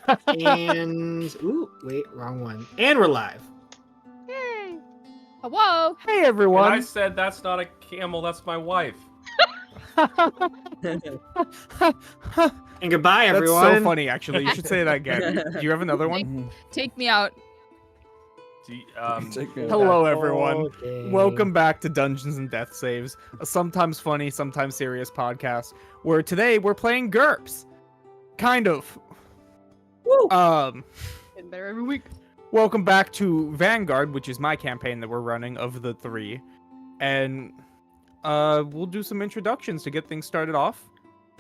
And ooh, wait, wrong one. And we're live. Yay! Whoa! Hey And everyone! I said that's not a camel, that's my wife. And goodbye, That's everyone. so funny, actually. You should say that again. Do you have another one? Take me out. Hello, everyone. Okay. Welcome back to Dungeons and Death Saves, a sometimes funny, sometimes serious podcast, where today we're playing GURPS. Kind of. Woo! Getting better every week. Welcome back to Vanguard, which is my campaign that we're running of the three. And we'll do some introductions to get things started off.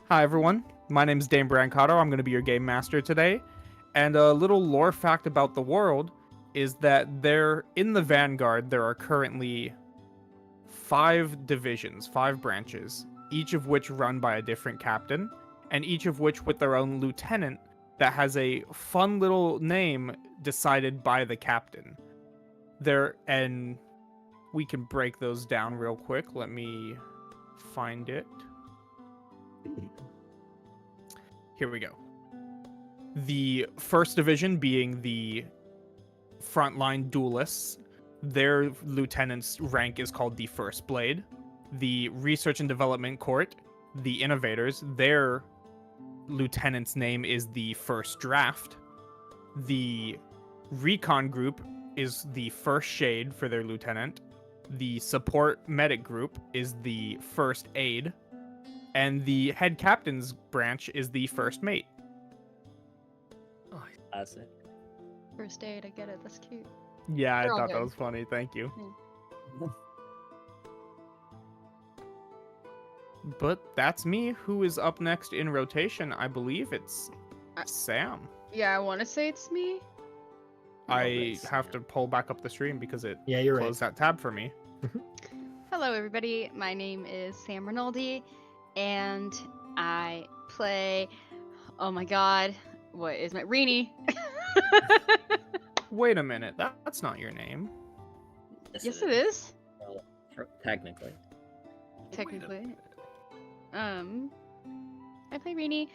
Hi, everyone. My name is Dane Brancato. I'm going to be your game master today. And a little lore fact about the world is that in the Vanguard, there are currently 5 divisions, 5 branches, each of which run by a different captain, and each of which with their own lieutenant that has a fun little name decided by the captain. And we can break those down real quick. Let me find it. Here we go. The first division being the frontline duelists, their lieutenant's rank is called the First Blade. The Research and Development Court, the Innovators, their lieutenant's name is the First Draft. The Recon Group is the First Shade for their lieutenant. The Support Medic Group is the First Aid. And the Head Captain's branch is the First Mate. Oh, classic. First aid, I get it. That's cute. Yeah, I They're all thought that good. was funny. Thank you. But that's me. Who is up next in rotation? I believe it's Sam. Yeah, I want to say it's me. I have to pull back up the stream because it you're closed that tab for me. Hello, everybody. My name is Sam Rinaldi, and I play. Oh my God, what is my Rini? Wait a minute. That's not your name. Yes, it is. Well, technically. Technically. I play Rini.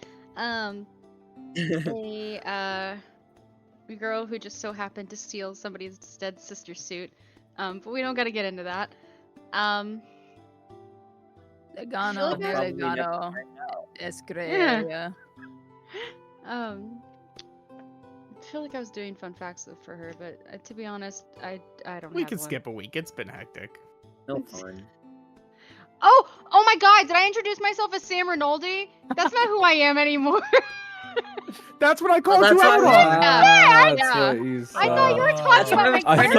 A girl who just so happened to steal somebody's dead sister's suit. But we don't gotta get into that. Legano, feel like Legano, Yeah. Escrea. I feel like I was doing fun facts for her, but to be honest, I don't. We have can one. skip a week. It's been hectic. No fun. Oh my God! Did I introduce myself as Sam Rinaldi? That's not who I am anymore. That's what I called that's you out what- on. Yeah, That's what you said. I thought you were talking about my I character.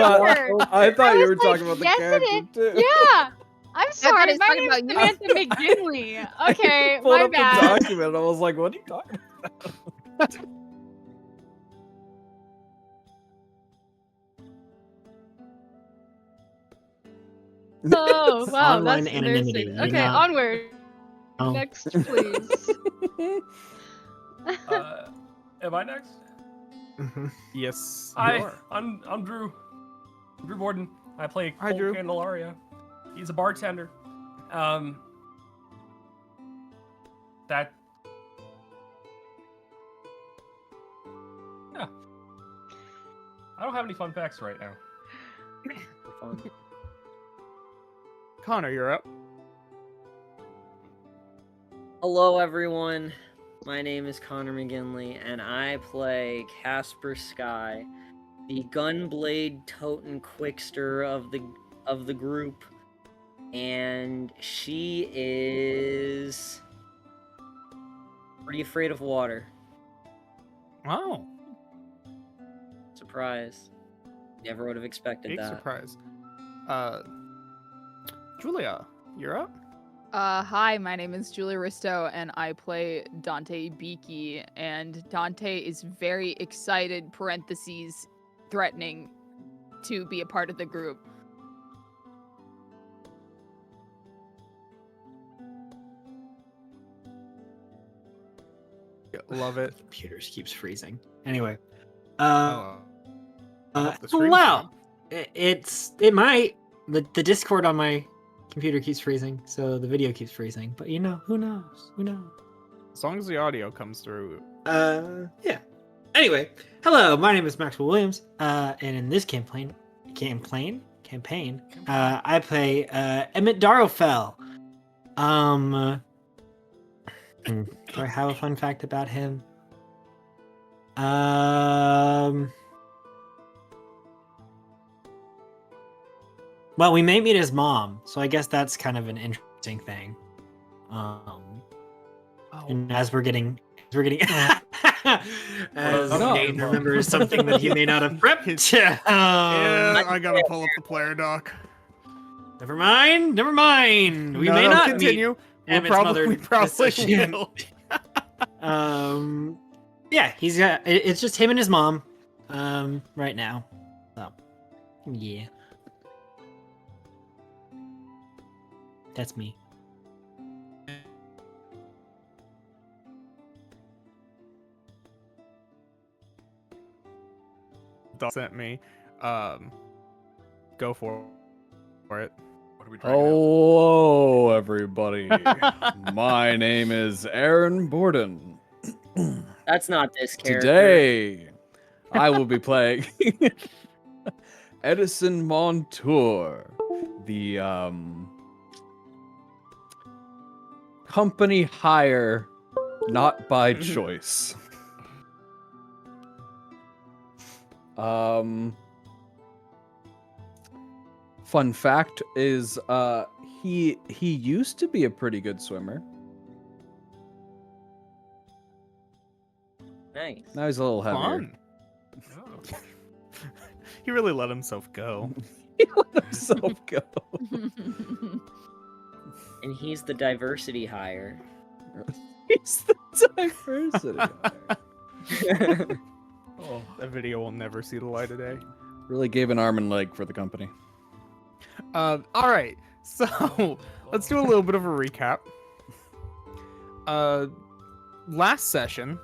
thought you was were like, talking about the yes, character too. Yeah. I'm thought sorry. he was My talking name's about you. Samantha McGinley. Okay, Pulled my up the bad. document and I was like, what are you talking about? Oh wow, Online that's anonymity, embarrassing. you Okay, know? onward. Oh. Next, please. Am I next? Yes, you Hi, are. I'm Drew. Drew Borden. I play Hi, Cole Drew. Candelaria. He's a bartender. That. Yeah. I don't have any fun facts right now. Fun. Connor, you're up. Hello, everyone. My name is Connor McGinley, and I play Casper Sky, the gunblade totem quickster of the group, and she is pretty afraid of water. Oh, Surprise! Never would have expected big that. surprise. Julia, you're up. Hi, my name is Julia Risto, and I play Dante Beaky. And Dante is very excited, parentheses, threatening, to be a part of the group. Love it. Computers keeps freezing. Anyway. Oh, the stream's Wow. fine. It might. The Discord on my computer keeps freezing, so the video keeps freezing. But who knows? Who knows? As long as the audio comes through. Yeah. Anyway, hello, my name is Maxwell Williams, and in this campaign, I play Emmett Darrowfell. Do I have a fun fact about him? Well, we may meet his mom, so I guess that's kind of an interesting thing. And as we're getting as No. Nate remembers something that he may not have prepped. Yeah, I gotta pull up the player doc. Never mind. We may not continue. meet Emmett's mother. We probably will. Yeah, he's got. It's just him and his mom, right now. So, yeah, that's me. Sent me. Go for it. What are we trying Hello, everybody. My name is Aaron Borden. That's not this character. Today, I will be playing Edison Montour, the company hire, not by choice. Fun fact is, he used to be a pretty good swimmer. Nice. Now he's a little heavier. Fun. He really let himself go. He let himself go. And he's the diversity hire. He's the diversity hire. Oh, that video will never see the light of day. Really gave an arm and leg for the company. All right, so let's do a little bit of a recap. Last session,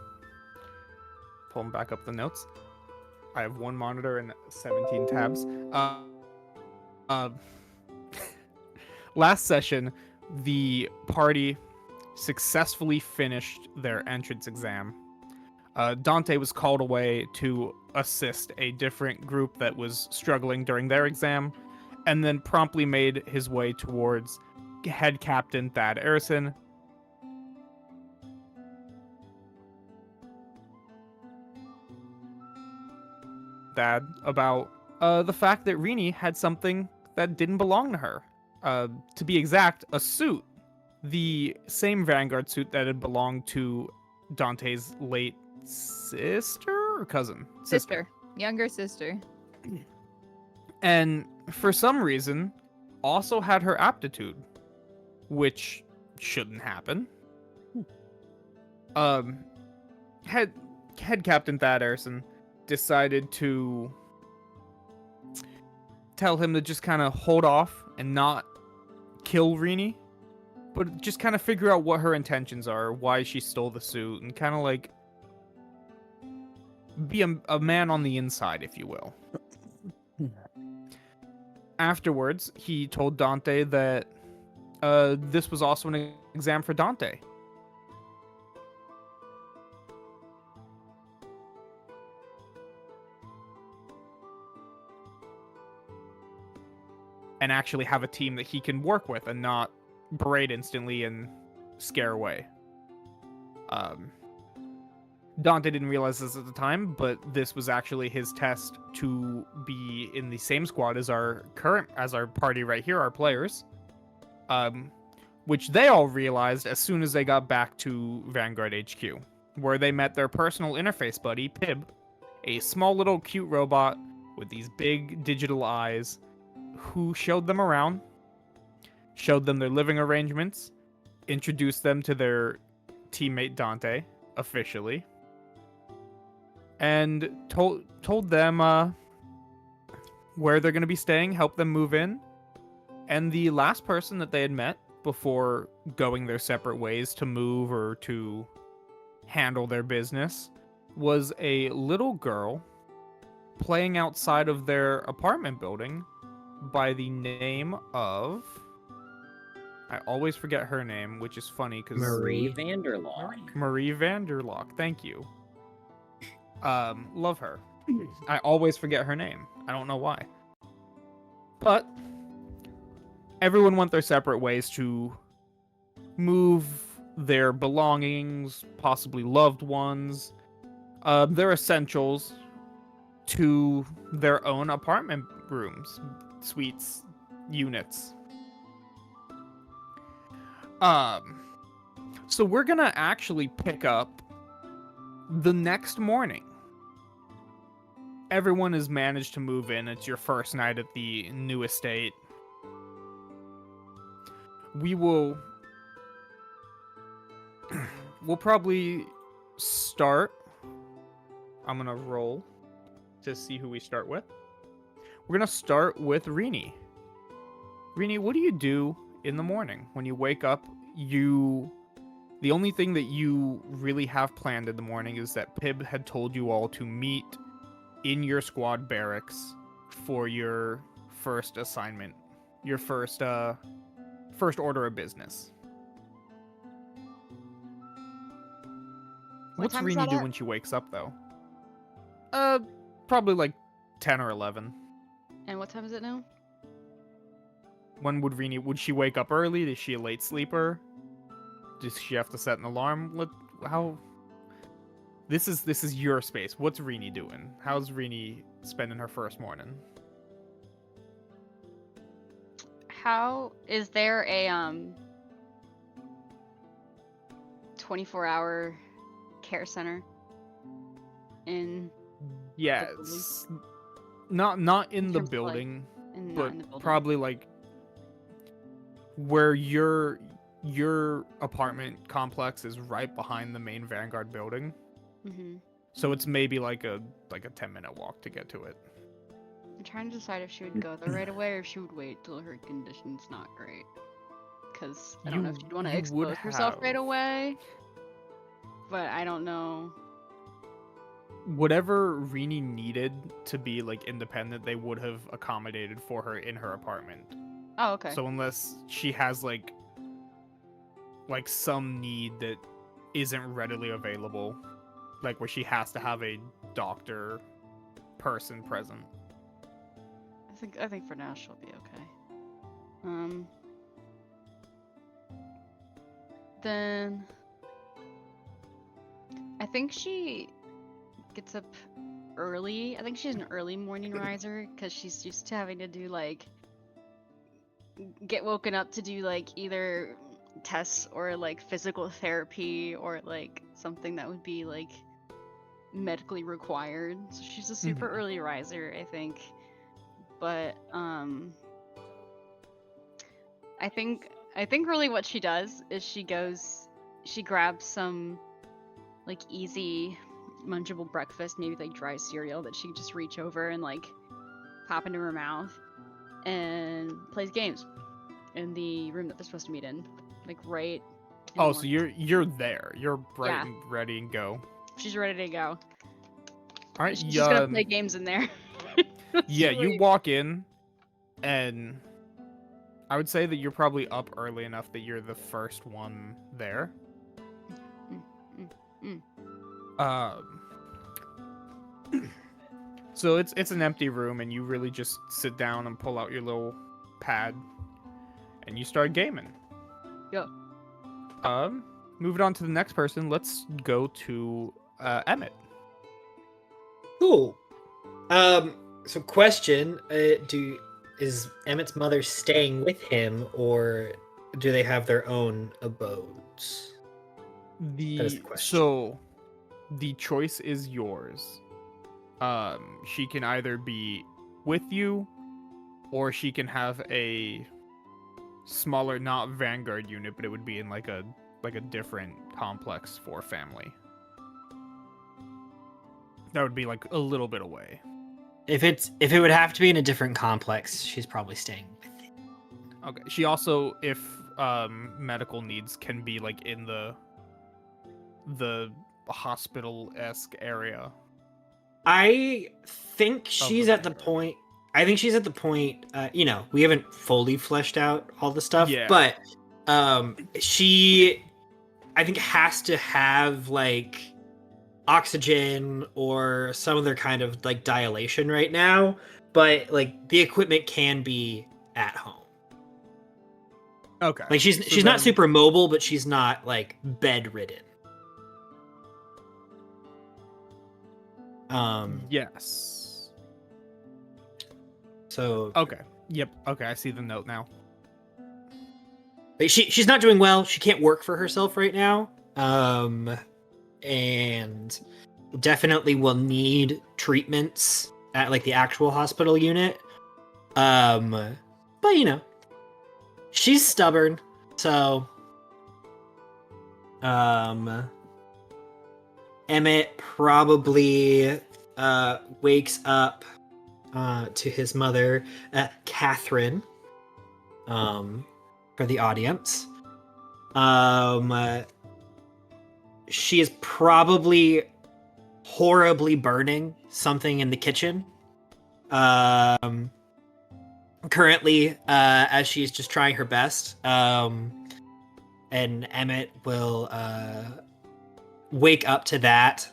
pulling back up the notes. I have one monitor and 17 tabs. Last session, the party successfully finished their entrance exam. Dante was called away to assist a different group that was struggling during their exam, and then promptly made his way towards head captain Thad Arison. Thad about the fact that Rini had something that didn't belong to her. To be exact, a suit. The same Vanguard suit that had belonged to Dante's late sister or cousin? Sister. Younger sister. And for some reason, also had her aptitude, which shouldn't happen. Head Captain Thad Arison decided to tell him to just kind of hold off and not kill Rini, but just kind of figure out what her intentions are, why she stole the suit, and kind of like be a man on the inside, if you will. Afterwards, he told Dante that this was also an exam for Dante. And actually have a team that he can work with and not berate instantly and scare away. Dante didn't realize this at the time, but this was actually his test to be in the same squad as our party right here, our players. Which they all realized as soon as they got back to Vanguard HQ, where they met their personal interface buddy, Pib, a small little cute robot with these big digital eyes, who showed them around, showed them their living arrangements, introduced them to their teammate Dante, officially, and told them where they're going to be staying, helped them move in. And the last person that they had met before going their separate ways to move or to handle their business was a little girl playing outside of their apartment building by the name of... I always forget her name, which is funny because... Marie Vanderlock. Marie Vanderlock, thank you. Love her. I always forget her name. I don't know why. But everyone went their separate ways to move their belongings, possibly loved ones, their essentials to their own apartment rooms, suites, units. So we're gonna actually pick up the next morning. Everyone has managed to move in. It's your first night at the new estate. We'll probably start. I'm gonna roll to see who we start with. We're gonna start with Rini. Rini, what do you do in the morning when you wake up? The only thing that you really have planned in the morning is that Pib had told you all to meet in your squad barracks for your first assignment, your first order of business. What What's time is Rini that do at? when she wakes up though? Probably like 10 or 11. And what time is it now? When would she wake up early? Is she a late sleeper? Does she have to set an alarm? This is your space. What's Rini doing? How's Rini spending her first morning? How is there a 24-hour care center in Yes. Not in the terms of, like, building, not but in the building? probably like where your apartment complex is right behind the main Vanguard building. Mm-hmm. So it's maybe like a 10-minute walk to get to it. I'm trying to decide if she would go there right away or if she would wait till her condition's not great. Because I don't know if she'd want to You would expose herself right have- away. But I don't know. Whatever Rini needed to be like independent, they would have accommodated for her in her apartment. Oh, okay. So unless she has like some need that isn't readily available, like where she has to have a doctor person present. I think for now she'll be okay. Then I think she gets up early. I think she's an early morning riser because she's used to having to do like get woken up to do like either tests or like physical therapy or like something that would be like medically required. So she's a super early riser, I think. But I think really what she does is she grabs some like easy munchable breakfast, maybe like dry cereal that she can just reach over and like pop into her mouth, and plays games in the room that they're supposed to meet in, like right. in the Oh, so morning. you're there. You're bright Yeah. and ready and go. She's ready to go. All right, She's just gonna play games in there. yeah, you walk in, and I would say that you're probably up early enough that you're the first one there. So it's an empty room, and you really just sit down and pull out your little pad, and you start gaming. Go. Moving on to the next person. Let's go to Emmett. Cool. So question: is Emmett's mother staying with him, or do they have their own abodes? That is the question. So the choice is yours. She can either be with you, or she can have a smaller, not Vanguard unit, but it would be in like a different complex for family. That would be like a little bit away. If it would have to be in a different complex, she's probably staying with him. Okay. She also, if medical needs, can be like in the hospital-esque area. I think she's at the point. I think she's at the point. We haven't fully fleshed out all the stuff, Yeah. but she, I think, has to have like oxygen or some other kind of like dilation right now, but like the equipment can be at home. Okay. Like so she's not then- super mobile, but she's not like bedridden. Yes. So Okay. Yep. Okay, I see the note now. but she's not doing well. She can't work for herself right now. And definitely will need treatments at like the actual hospital unit. But you know, she's stubborn, so Emmett probably wakes up to his mother, Catherine, for the audience. She is probably horribly burning something in the kitchen. Currently, as she's just trying her best. And Emmett will wake up to that.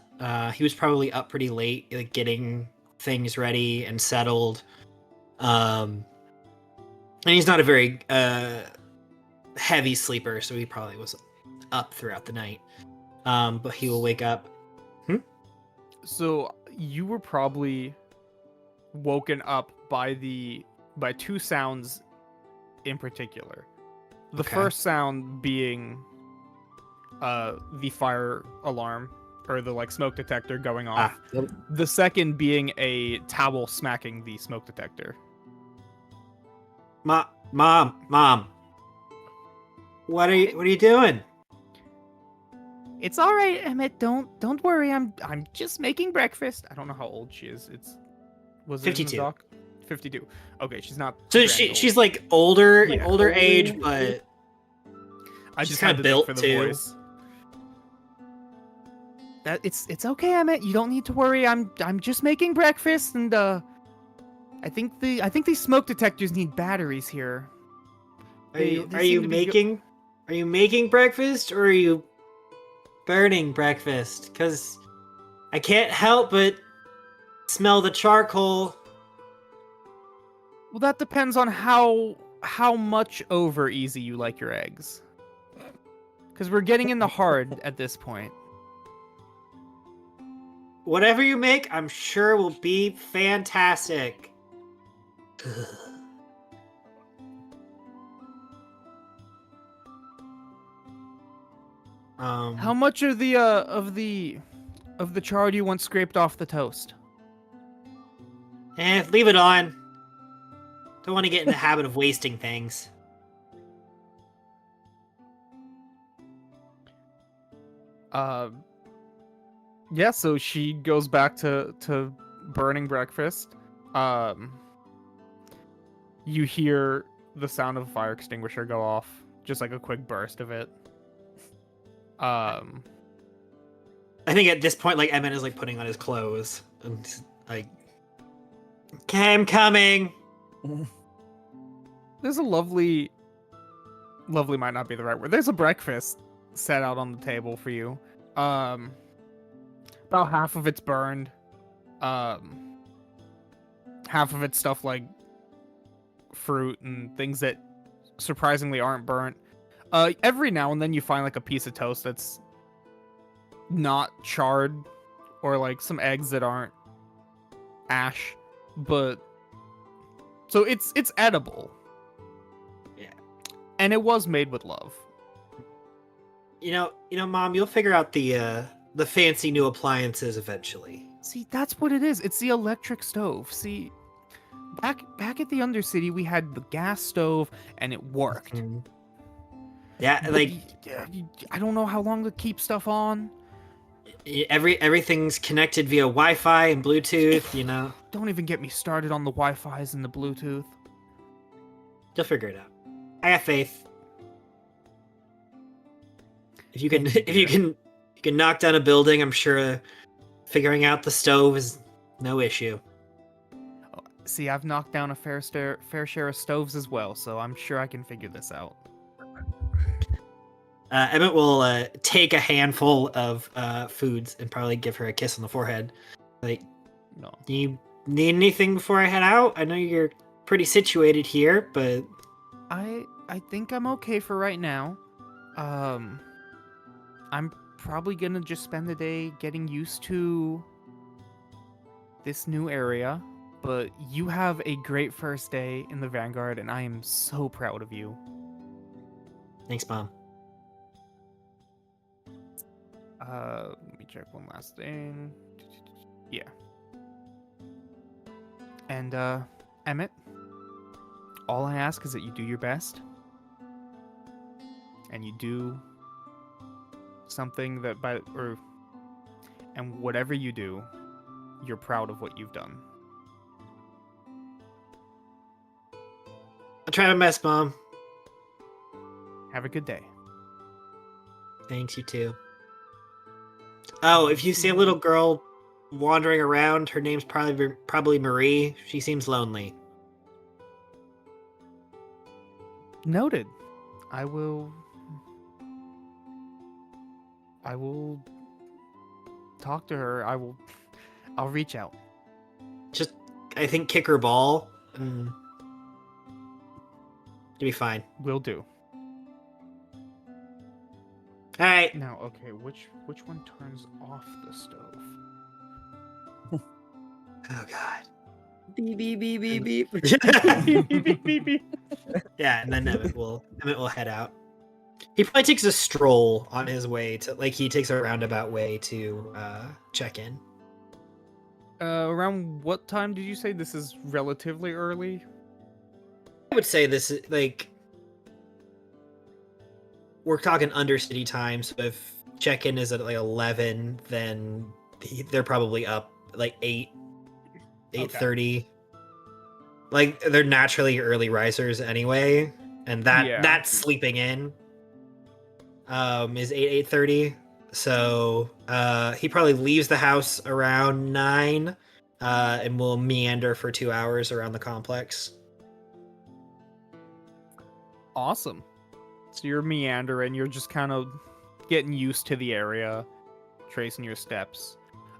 He was probably up pretty late, like getting things ready and settled. And he's not a very heavy sleeper, so he probably was up throughout the night. But he will wake up. So you were probably woken up by two sounds in particular. The Okay. first sound being the fire alarm or the like smoke detector going off. The second being a towel smacking the smoke detector. Mom. What are you doing? It's all right, Emmett. Don't worry. I'm just making breakfast. I don't know how old she is. Was it in the 52. doc? 52. Okay, she's not. So very she's old. like older, Yeah. older age, but I she's just kinda had to think built for the too. voice. That it's okay, Emmett. You don't need to worry. I'm just making breakfast, and I think these smoke detectors need batteries here. They seem to be are you making breakfast or are you burning breakfast? Because I can't help but smell the charcoal. Well, that depends on how much over easy you like your eggs. Because we're getting in the hard at this point. Whatever you make, I'm sure will be fantastic. How much of the char do you want scraped off the toast? Leave it on. Don't want to get in the habit of wasting things. Yeah, so she goes back to burning breakfast. You hear the sound of a fire extinguisher go off, just like a quick burst of it. I think at this point, like Emmett is like putting on his clothes and like, okay, I'm coming. There's a lovely might not be the right word. There's a breakfast set out on the table for you. About half of it's burned. Half of it's stuff like fruit and things that surprisingly aren't burnt. Every now and then you find like a piece of toast that's not charred, or like some eggs that aren't ash, but so it's edible. Yeah. And it was made with love. You know, Mom, you'll figure out the fancy new appliances eventually. See, that's what it is. It's the electric stove. See, back at the Undercity, we had the gas stove, and it worked. Mhm. Yeah, But like I don't know how long to keep stuff on. everything's connected via Wi-Fi and Bluetooth. You know, Don't even get me started on the Wi-Fi's and the Bluetooth. you'll figure it out. I have faith. If you can, Thank you, if you can knock down a building, I'm sure figuring out the stove is no issue. See, I've knocked down a fair share of stoves as well, so I'm sure I can figure this out. Emmett will take a handful of foods and probably give her a kiss on the forehead. Like, No. do you need anything before I head out? I know you're pretty situated here, but I think I'm okay for right now. I'm probably gonna just spend the day getting used to this new area. But you have a great first day in the Vanguard, and I am so proud of you. thanks, Mom. Let me check one last thing. Yeah. And Emmett, all I ask is that you do your best, and you do something that and whatever you do, you're proud of what you've done. I'll try my best, Mom. Have a good day. Thanks, you too. Oh, if you see a little girl wandering around, her name's probably Marie. She seems lonely. Noted. I will talk to her. I'll reach out. Just, I think, kick her ball, and you'll be fine. Will do. All right. Now, okay, which one turns off the stove? Oh God. Beep beep beep beep beep. Yeah, and then Emmett will head out. He probably takes a stroll on his way to, like, he takes a roundabout way to check in. Around what time did you say this is relatively early? I would say this is like, we're talking undercity time, so if check-in is at like 11, then they're probably up like 8:30. Like, they're naturally early risers anyway, and that's sleeping in is 8:30. So he probably leaves the house around 9 and will meander for 2 hours around the complex. Awesome. So you're meandering, you're just kind of getting used to the area, tracing your steps.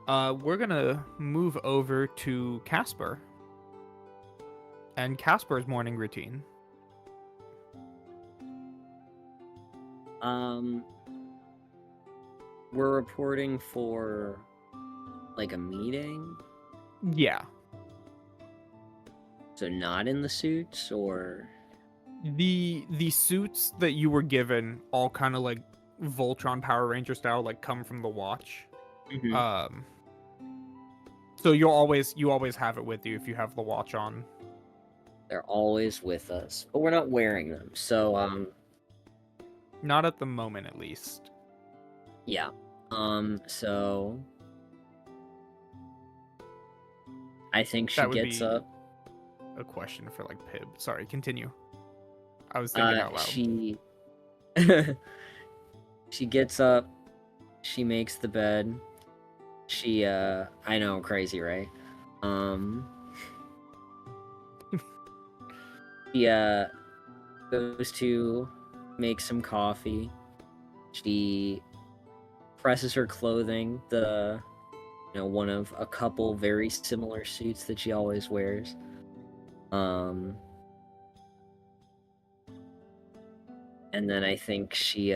We're gonna move over to Casper. And Casper's morning routine. We're reporting for like a meeting, Yeah. so not in the suits, or The suits that you were given all kind of like Voltron Power Ranger style, like come from the watch. Mhm. So you always have it with you if you have the watch on. They're always with us, but we're not wearing them. So Not at the moment, at least. yeah. So I think she That would gets be up. a question for like Pib. Sorry, continue. I was thinking out loud. She gets up, she makes the bed. She I know, crazy, right? She goes to make some coffee. She presses her clothing, one of a couple very similar suits that she always wears. And then I think she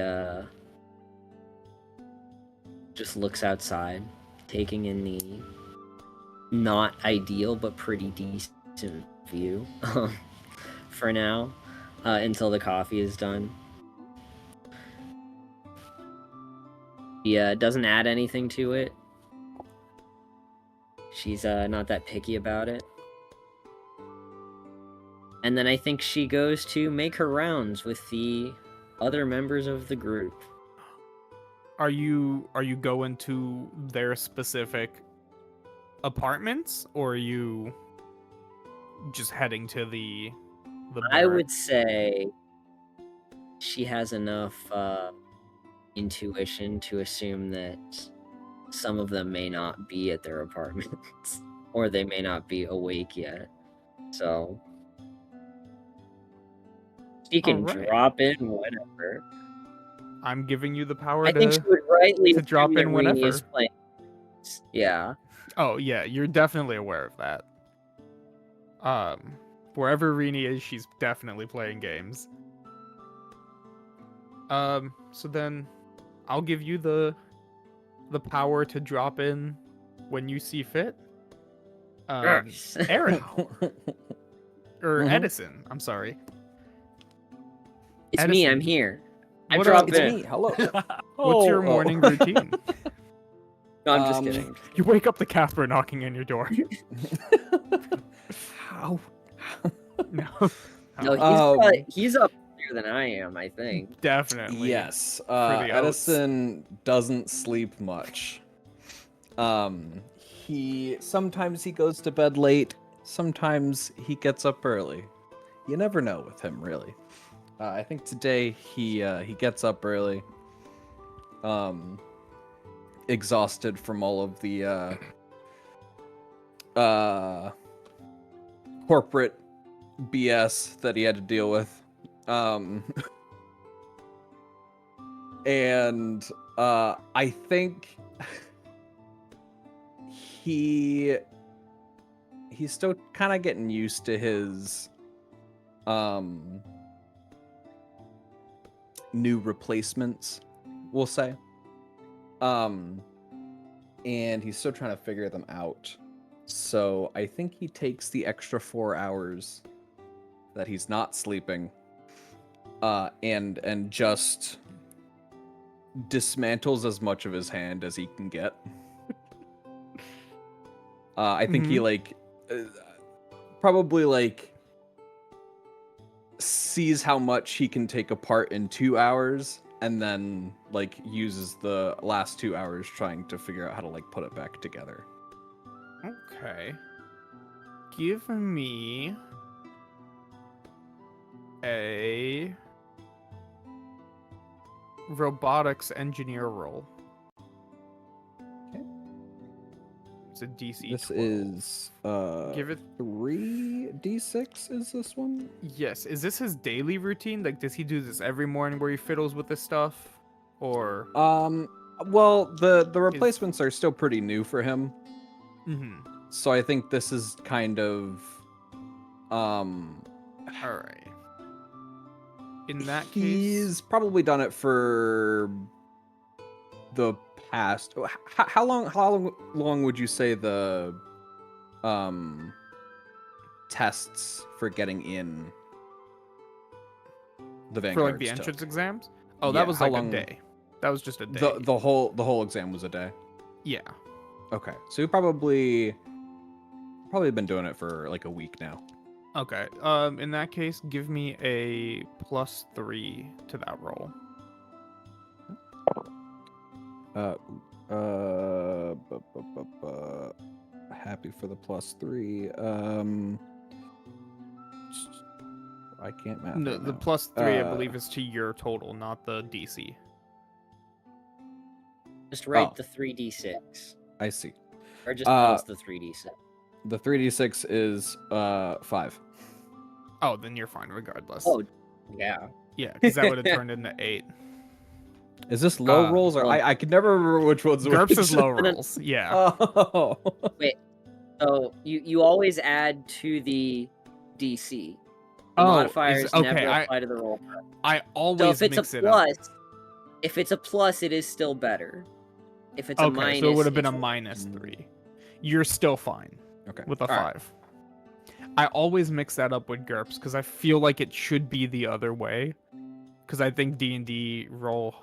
just looks outside, taking in the not ideal but pretty decent view for now, until the coffee is done. She doesn't add anything to it. She's not that picky about it. And then I think she goes to make her rounds with the other members of the group. Are you going to their specific apartments, or are you just heading to the I barrack? would say she has enough intuition to assume that some of them may not be at their apartments, or they may not be awake yet. So she can Alright. drop in whenever. I'm giving you the power I think she to. would rightly to drop assume that in Rini is whenever. playing. Yeah. Oh yeah, you're definitely aware of that. Wherever Rini is, she's definitely playing games. So then, I'll give you the power to drop in when you see fit. Yes. Aaron or Mhm. Edison. I'm sorry. It's me. I'm Edison, here. I what drop else- It's in. me. Hello. What's your Oh. morning routine? No, I'm just Um, kidding. You wake up the Casper knocking on your door. How? No. No, Oh, he's up there than I am. I think. definitely. Yes. the oats. Edison doesn't sleep much. He sometimes he goes to bed late. Sometimes he gets up early. You never know with him, really. I think today he gets up early. Exhausted from all of the corporate BS that he had to deal with. And I think he's still kind of getting used to his new replacements, we'll say. And he's still trying to figure them out. So I think he takes the extra 4 hours that he's not sleeping, and just dismantles as much of his hand as he can get. I think he probably sees how much he can take apart in 2 hours, and then uses the last 2 hours trying to figure out how to put it back together. Okay. Give me a robotics engineer role. Okay. It's a DC. This 12. is Give it 3d6 is this one? Yes. Is this his daily routine? Does he do this every morning where he fiddles with this stuff? Or Well, the replacements are still pretty new for him. So I think this is kind of Alright. In that he's case, probably done it for the past. How long would you say the tests for getting in the Vanguard for the entrance exams? Oh, that Yeah, was how a long- day. That was just a day. the whole exam was a day. Yeah. Okay, so you probably been doing it for a week now. Okay. In that case, give me a +3 to that roll. Happy for the +3. I can't math. No, right the now. +3 I believe is to your total, not the DC. Just write Oh. the 3d6, I see. or just tell us the 3d6. The 3d6 is 5. Oh, then you're fine regardless. Oh, yeah. Yeah, because that would have turned into 8. Is this low Uh, rolls or well- I could never remember which ones were GURPS is which. low rolls. Yeah. Oh. So you always add to the DC. The Oh, modifiers okay, never I- apply to the roll. I So always if it's mix a it up. plus, if it's a plus, it is still better. If it's a Okay, minus, so it would have been a it's- -3. You're still fine Okay. with a All right. 5. I always mix that up with GURPS because I feel like it should be the other way. Because I think D&D roll.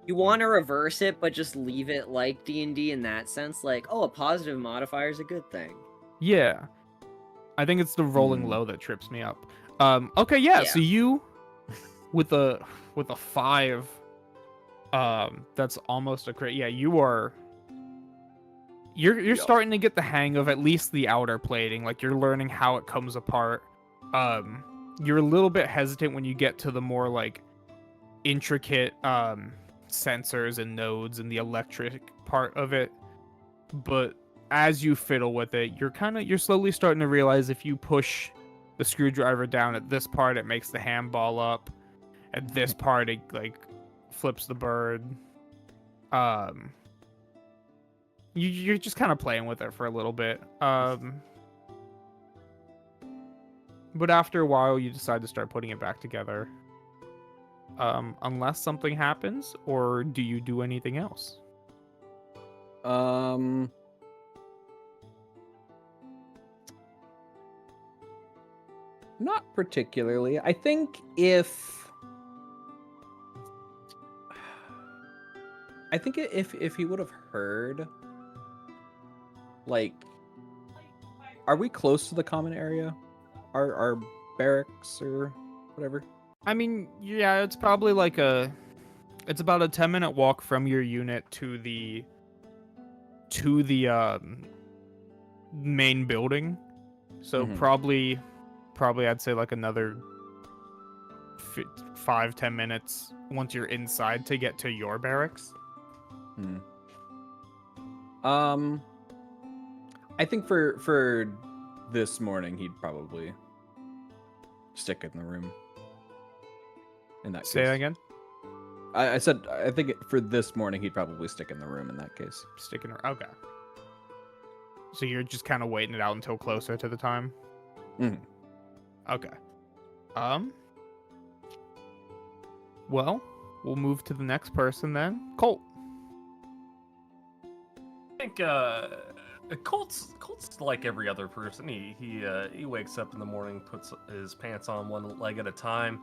You want to reverse it, but just leave it like D&D in that sense. Like, oh, a positive modifier is a good thing. Yeah. I think it's the rolling Hmm. low that trips me up. Okay, yeah, so you with a 5, that's almost a crit. Yeah, you're Yep. starting to get the hang of at least the outer plating. Like you're learning how it comes apart. You're a little bit hesitant when you get to the more intricate sensors and nodes and the electric part of it. But as you fiddle with it, you're slowly starting to realize if you push the screwdriver down at this part, it makes the handball up. At this part, it flips the bird. You're just kind of playing with it for a little bit. But after a while, you decide to start putting it back together. Unless something happens, or do you do anything else? Not particularly. I think if he would have heard, like, are we close to the common area? Our barracks or whatever? I mean, yeah, it's probably like it's about a 10-minute walk from your unit to the main building. So Mhm. probably I'd say like another 5-10 minutes once you're inside to get to your barracks. I think for this morning he'd probably stick in the room. In that Say case. that again. I said I think for this morning he'd probably stick in the room in that case. Sticking around. Okay. So you're just kind of waiting it out until closer to the time? Mhm. Okay. Well, we'll move to the next person then. Colt. I think Colt's like every other person. He wakes up in the morning, puts his pants on one leg at a time.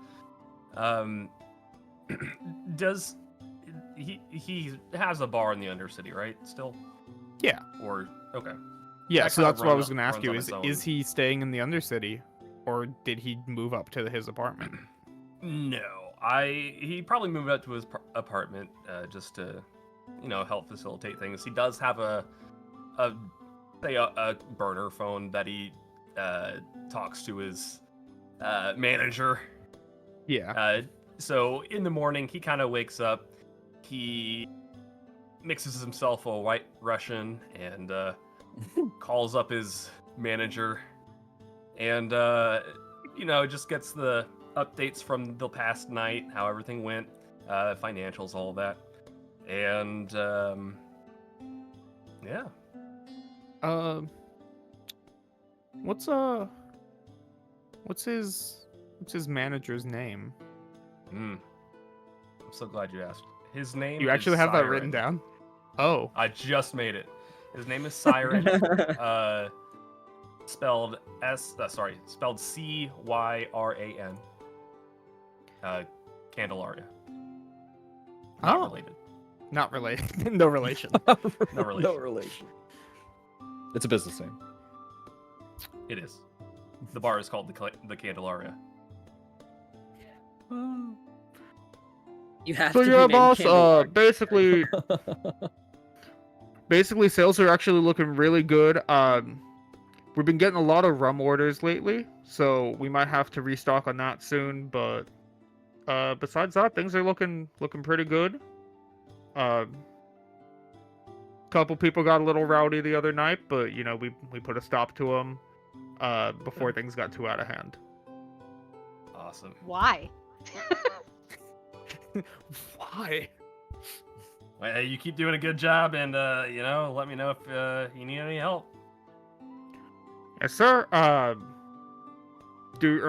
Does he has a bar in the Undercity, right? Still? Yeah. Or okay. Yeah, That so kind of that's what I was going to ask runs you. on Is its own. is he staying in the Undercity, or did he move up to his apartment? No, he probably moved up to his apartment just to, help facilitate things. He does have a burner phone that he talks to his manager. Yeah. So in the morning, he kind of wakes up. He mixes himself a white Russian and calls up his manager, and just gets the updates from the past night, how everything went, financials, all that, and yeah. What's his manager's name? I'm so glad you asked. His name. You actually is have that Siren. written down? Oh. I just made it. His name is Siren. Spelled Cyran. Candelaria. Not related. Not related. No relation. No relation. No relation. It's a business name. It is. The bar is called the Candelaria. You have So to yeah, be named boss. Candelaria. Basically, sales are actually looking really good. We've been getting a lot of rum orders lately, so we might have to restock on that soon. But besides that, things are looking pretty good. Couple people got a little rowdy the other night, but we put a stop to them before things got too out of hand. Awesome. Why? Why? Well, hey, you keep doing a good job, and let me know if you need any help. Yes, sir. Are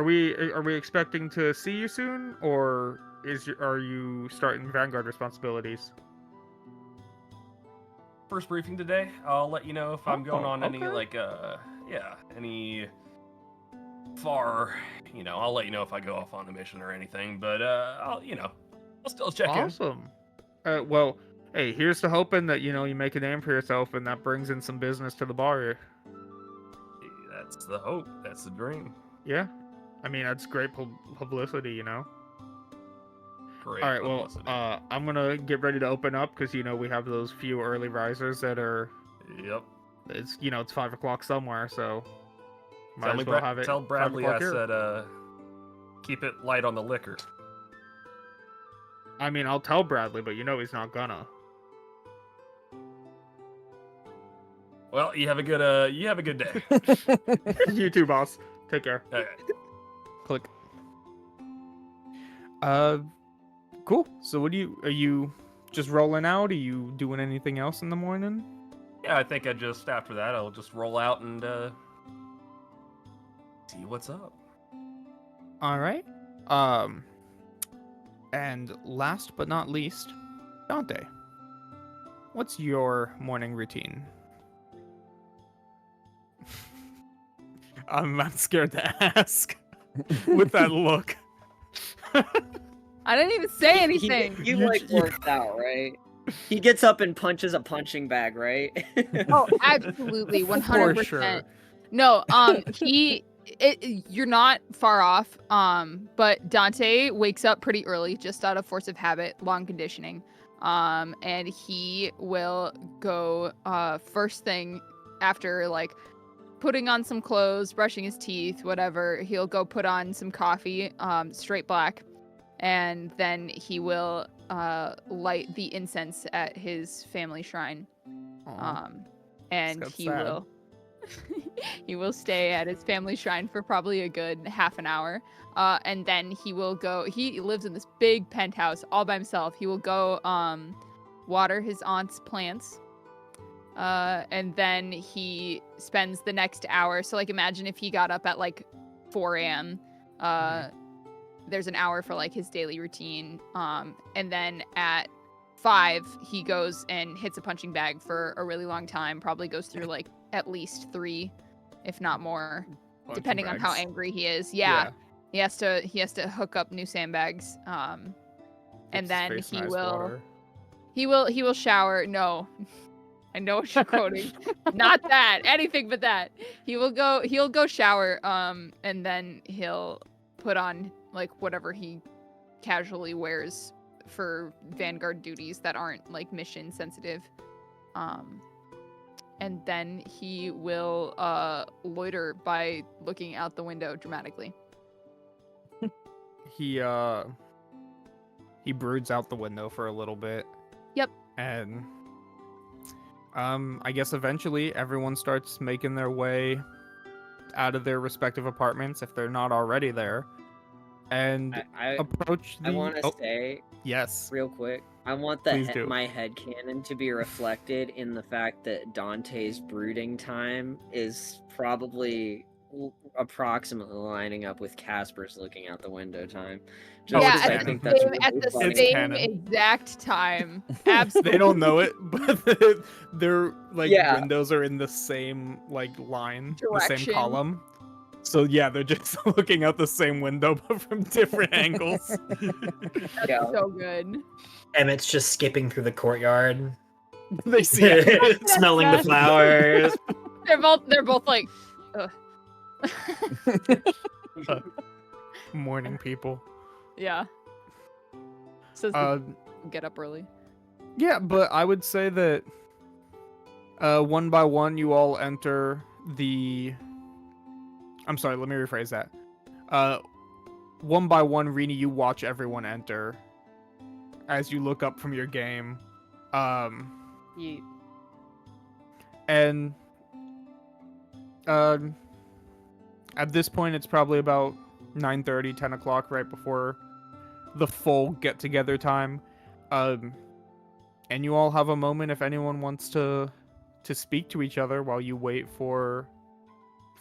we expecting to see you soon, or are you starting Vanguard responsibilities? First briefing today. I'll let you know if I'm going on any okay. any far. I'll let you know if I go off on a mission or anything. But I'll still check in. Awesome. Well, hey, here's to hoping that you make a name for yourself and that brings in some business to the bar. That's the hope. That's the dream. Yeah, I mean that's great publicity. Great. All right, publicity. well, I'm gonna get ready to open up because we have those few early risers that are. Yep. It's 5 o'clock somewhere, so might Tell as well have it. Tell 5 Bradley o'clock I here. said keep it light on the liquor. I mean, I'll tell Bradley, but he's not gonna. Well, you have a good day. You too, boss. Take care. Okay. Click. Cool. So are you just rolling out? Are you doing anything else in the morning? Yeah, I think after that, I'll just roll out and see what's up. All right. And last but not least, Dante. What's your morning routine? I'm scared to ask with that look. I didn't even say anything. You You- like you- worked out, right? He gets up and punches a punching bag, right? Oh, absolutely, 100%. For sure. No, you're not far off. But Dante wakes up pretty early, just out of force of habit, long conditioning. And he will go first thing after like putting on some clothes, brushing his teeth, whatever. He'll go put on some coffee, straight black, and then he will light the incense at his family shrine. Aw, And got he sad. will he will stay at his family shrine for probably a good half an hour. And then he will go, he lives in this big penthouse all by himself. He will go water his aunt's plants. And then he spends the next hour. So like imagine if he got up at like 4 a.m. There's an hour for like his daily routine. And then at 5, he goes and hits a punching bag for a really long time. Probably goes through like at least 3, if not more, Punching depending on how bags. angry he is. Yeah. He has to hook up new sandbags. And Gets his then face he in ice will water. he will shower. No. I know what you're quoting. Not that. Anything but that. He'll go shower and then he'll put on like whatever he casually wears for Vanguard duties that aren't like mission sensitive. And then he will loiter by looking out the window dramatically. He broods out the window for a little bit. Yep. And I guess eventually everyone starts making their way out of their respective apartments if they're not already there, and I approach the. I want to Oh, say yes. real quick. I want Please do. my headcanon to be reflected in the fact that Dante's brooding time is probably approximately lining up with Casper's looking out the window time. Oh, yeah, it's at canon. the think that's same, really at the funny. It's same canon. exact time. Absolutely. They don't know it, but their like Yeah. windows are in the same like line, the Direction. same column. So yeah, they're just looking out the same window but from different angles. Yeah. So good. Emmett's just skipping through the courtyard, They see it. smelling the flowers. They're both like, ugh. Morning people. Yeah. Says the Uh, get up early. yeah, but I would say that one by one you all enter the. I'm sorry, let me rephrase that. One by one, Rini, you watch everyone enter as you look up from your game. Yeet. And at this point, it's probably about 9:30, 10 o'clock, right before the full get-together time. And you all have a moment if anyone wants to speak to each other while you wait for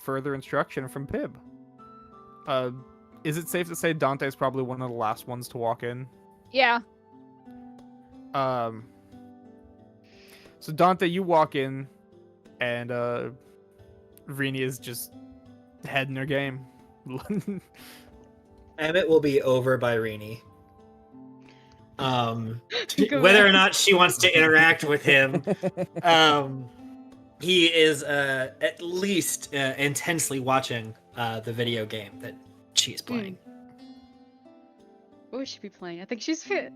further instruction from Pib. Is it safe to say Dante's probably one of the last ones to walk in? Yeah. So Dante, you walk in, and Rini is just head in her game. Emmett will be over by Rini. Go Whether or ahead. not she wants to interact with him, he is at least intensely watching the video game that she's playing. What would she be playing? I think she's fit.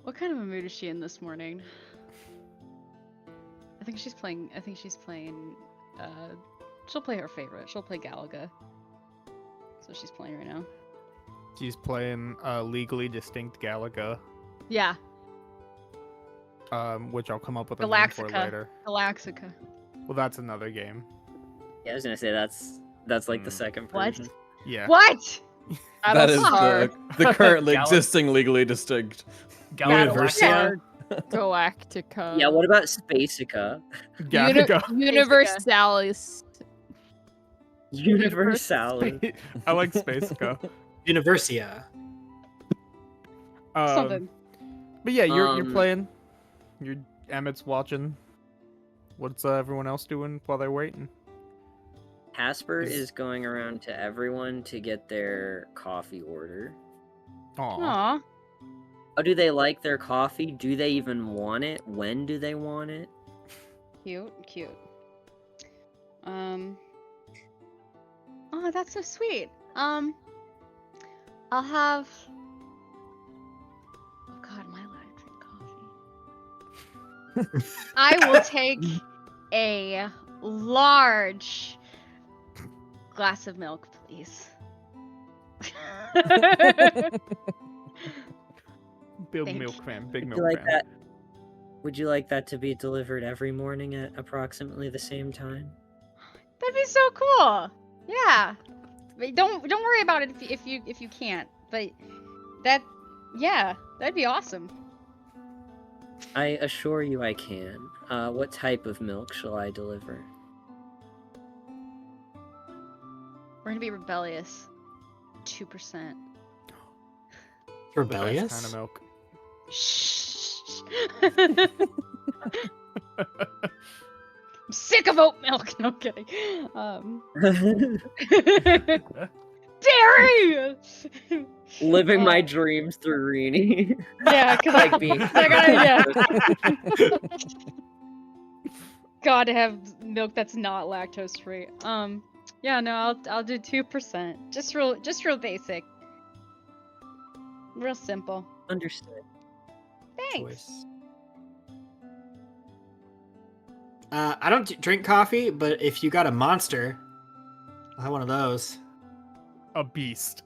What kind of a mood is she in this morning? I think she's playing. She'll play her favorite. She'll play Galaga. So she's playing right now. She's playing Legally Distinct Galaga, Yeah, which I'll come up with a name for Galaxica. later. Galaxica. Well, that's another game. Yeah, I was gonna say that's like the Hmm. second What? version. Yeah. What? That is Battlestar the currently Gal- existing legally distinct. Universia? Galactica. Yeah, what about Spacica? Gattaca. Universalis. Universalis. I like Spacica. Universia. Something. But yeah, you're Um, playing. Emmett's watching. What's everyone else doing while they're waiting? Casper is going around to everyone to get their coffee order. Aw. Aw. How do they like their coffee? Do they even want it? When do they want it? Cute. Oh, that's so sweet. I'll have. Oh God, am I allowed to drink coffee? I will take a large glass of milk, please. Big Thank milk fan. Big Would milk you like fan. that? Would you like that to be delivered every morning at approximately the same time? That'd be so cool. Yeah. But don't worry about it if you can't. But that'd be awesome. I assure you I can. What type of milk shall I deliver? We're gonna be rebellious. 2%. Rebellious? Best kind of milk. Shh. I'm sick of oat milk. No I'm kidding. Dairy. Living my dreams through Rini. Yeah, because Like being. Gotta have milk that's not lactose free. Yeah, no, I'll do 2%. Just real basic. Real simple. Understood. Thanks. Choice. I don't drink coffee, but if you got a monster, I'll have one of those. A beast.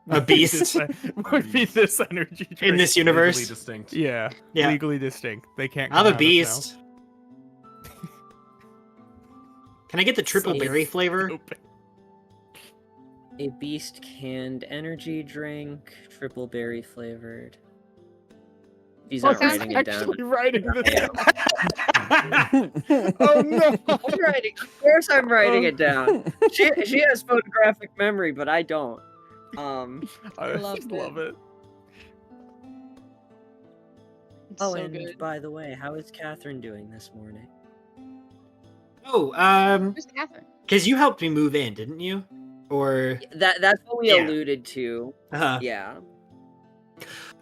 A beast? Would be this energy drink. In this Legally universe. distinct. Yeah, Yeah. legally distinct. They can't. I'll have come a at us beast. Can I get the triple So- berry now. flavor? Stupid. A beast canned energy drink, triple berry flavored. He's not sounds writing it down. Actually writing this Yeah. down. Oh no! I'm writing. Of course, I'm writing it down. She has photographic memory, but I don't. I Love just it. love it. It's Oh, so and good. by the way, how is Catherine doing this morning? Oh, Where's Catherine? because you helped me move in, didn't you? Or That's what we Yeah. alluded to. uh, Yeah.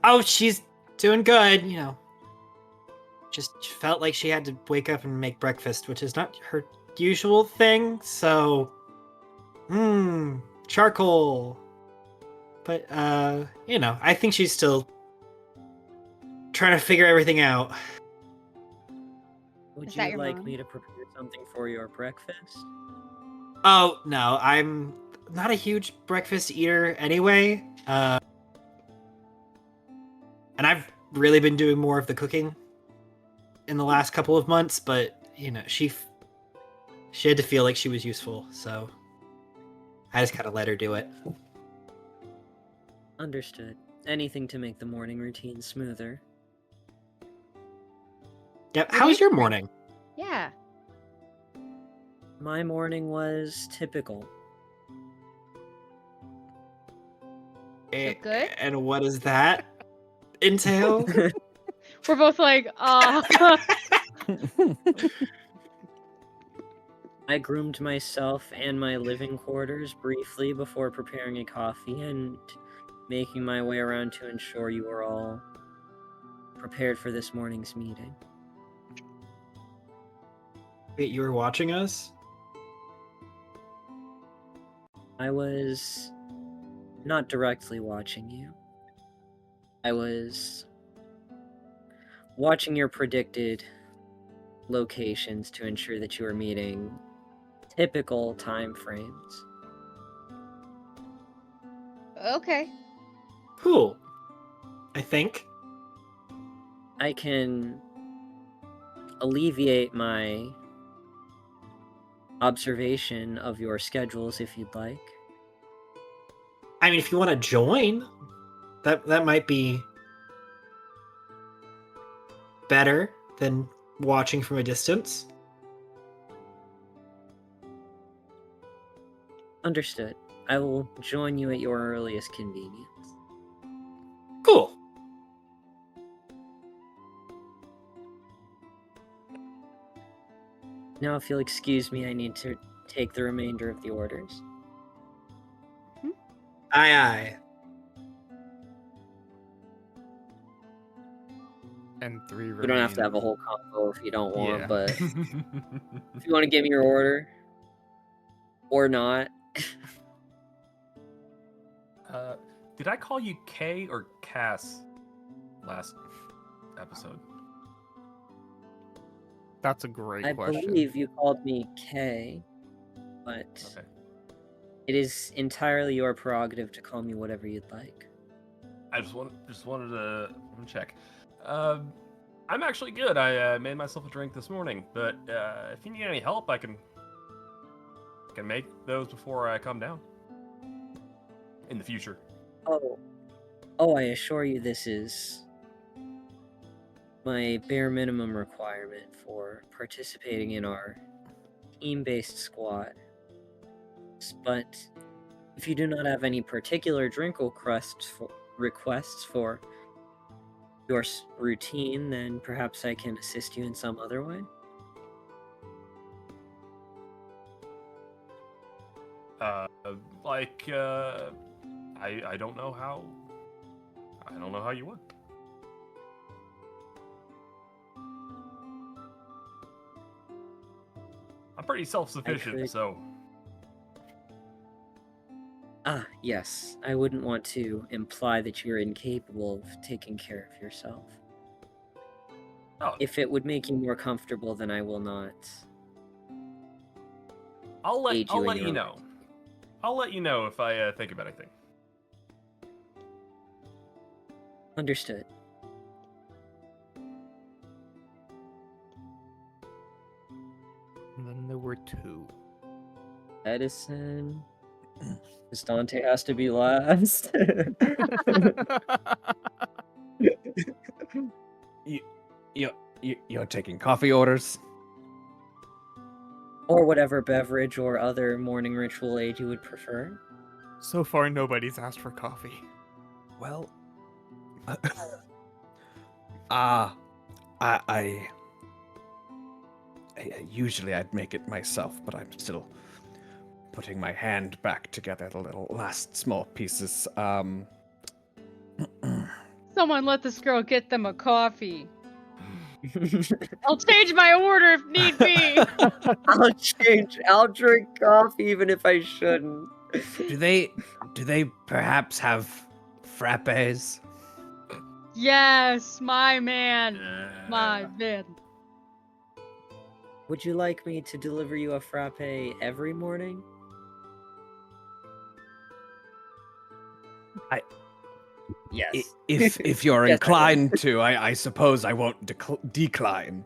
oh, she's doing good. You know, just felt like she had to wake up and make breakfast, which is not her usual thing. So, charcoal. But you know, I think she's still trying to figure everything out. Would Is that you your like mom? me to prepare something for your breakfast? Oh no, I'm not a huge breakfast eater anyway. And I've really been doing more of the cooking in the last couple of months, but you know, she had to feel like she was useful, so I just kind of let her do it. Understood. Anything to make the morning routine smoother. Yep. What How do was you your morning? Yeah. My morning was typical. good? And what does that entail? We're both like, I groomed myself and my living quarters briefly before preparing a coffee and making my way around to ensure you were all prepared for this morning's meeting. Wait, you were watching us? I was not directly watching you. I was watching your predicted locations to ensure that you were meeting typical time frames. okay. Cool. I think. I can alleviate my observation of your schedules if you'd like. I mean, if you want to join, that might be better than watching from a distance. Understood. I will join you at your earliest convenience. Cool. Now, if you'll excuse me, I need to take the remainder of the orders. Aye, aye. And 3 We don't have to have a remain. whole combo if you don't want, Yeah. but if you want to give me your order or not. Did I call you Kay or Cass last episode? That's a great I question. believe you called me Kay, but Okay. it is entirely your prerogative to call me whatever you'd like. I just wanted to check. I'm actually good. I made myself a drink this morning, but if you need any help, I can make those before I come down in the future. Oh, I assure you this is my bare minimum requirement for participating in our team-based squad. But if you do not have any particular drink requests for your routine, then perhaps I can assist you in some other way. I don't know how. I don't know how you would. I'm pretty self-sufficient, could- so Ah, yes. I wouldn't want to imply that you're incapable of taking care of yourself. oh, If it would make you more comfortable, then I will not. I'll let aid you in you your know. I'll let you know if I think of anything. Understood. And then there were 2. Edison. This Dante has to be last. You're taking coffee orders? Or whatever beverage or other morning ritual aid you would prefer. So far, nobody's asked for coffee. Well, I usually I'd make it myself, but I'm still putting my hand back together the little last small pieces. Someone let this girl get them a coffee. I'll change my order if need be. I'll drink coffee even if I shouldn't. do they perhaps have frappes? Yes, my man. My man. Would you like me to deliver you a frappe every morning? Yes. If you're Yes, I will. inclined to, I suppose I won't decline.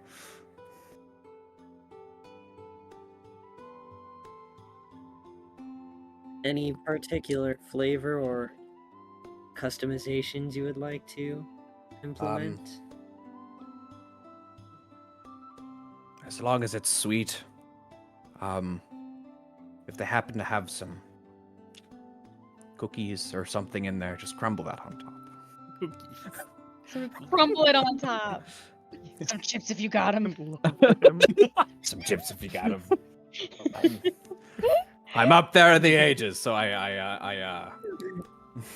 Any particular flavor or customizations you would like to implement? As long as it's sweet. If they happen to have some cookies or something in there, just crumble that on top. So crumble it on top. Some chips if you got them. Some chips if you got them. I'm up there in the ages, so I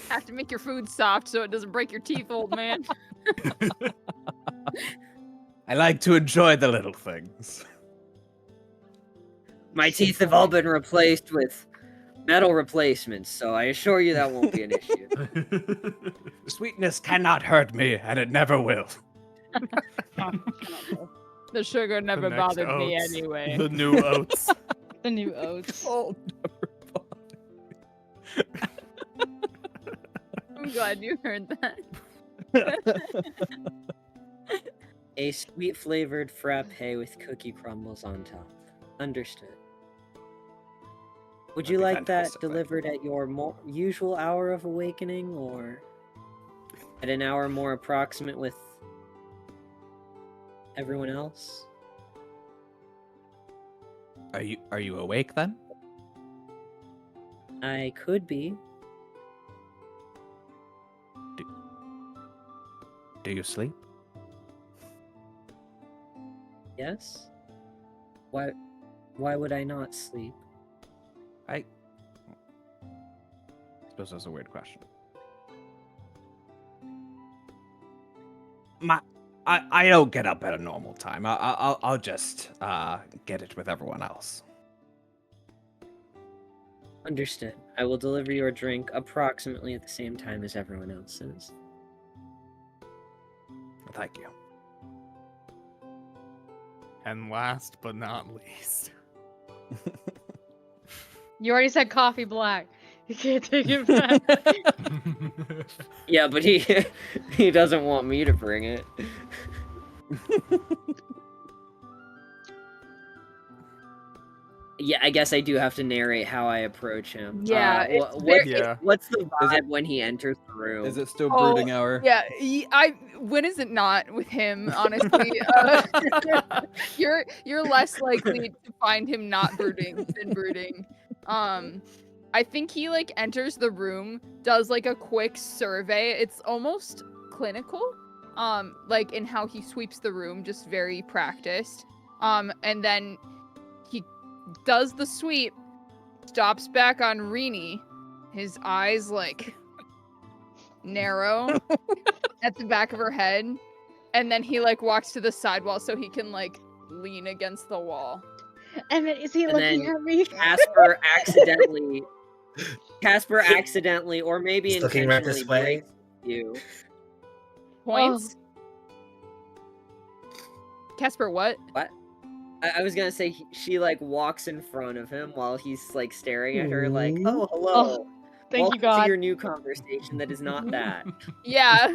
Have to make your food soft so it doesn't break your teeth, old man. I like to enjoy the little things. My teeth have all been replaced with metal replacements, so I assure you that won't be an issue. Sweetness cannot hurt me, and it never will. The sugar never next bothered me oats. anyway. The new oats. The new oats. Oh, I'm glad you heard that. A sweet flavored frappe with cookie crumbles on top. Understood. Would That'd you be like that fantastic, thank you. delivered at your usual hour of awakening, or at an hour more approximate with everyone else? Are you awake then? I could be. Do you sleep? Yes. Why would I not sleep? I suppose that's a weird question. I don't get up at a normal time. I'll just get it with everyone else. Understood. I will deliver your drink approximately at the same time as everyone else's. Thank you. And last but not least, You already said coffee black. You can't take it back. Yeah, but he doesn't want me to bring it. Yeah, I guess I do have to narrate how I approach him. Yeah, it's what's the Is it- vibe when he enters the room? Is it still Oh, brooding hour? Yeah, when is it not with him? Honestly, you're less likely to find him not brooding than brooding. I think he like enters the room, does like a quick survey. It's almost clinical, like in how he sweeps the room, just very practiced. And then he does the sweep, stops back on Rini, his eyes like narrow at the back of her head, and then he like walks to the sidewall so he can like lean against the wall. Emmett, is he And looking then at me? Casper accidentally, or maybe He's looking right intentionally this way. breaks you. Points. Casper, what? What? I was gonna say she like walks in front of him while he's like staring at her like, oh, hello. Thank Welcome you, God. to your new conversation that is not that. Yeah,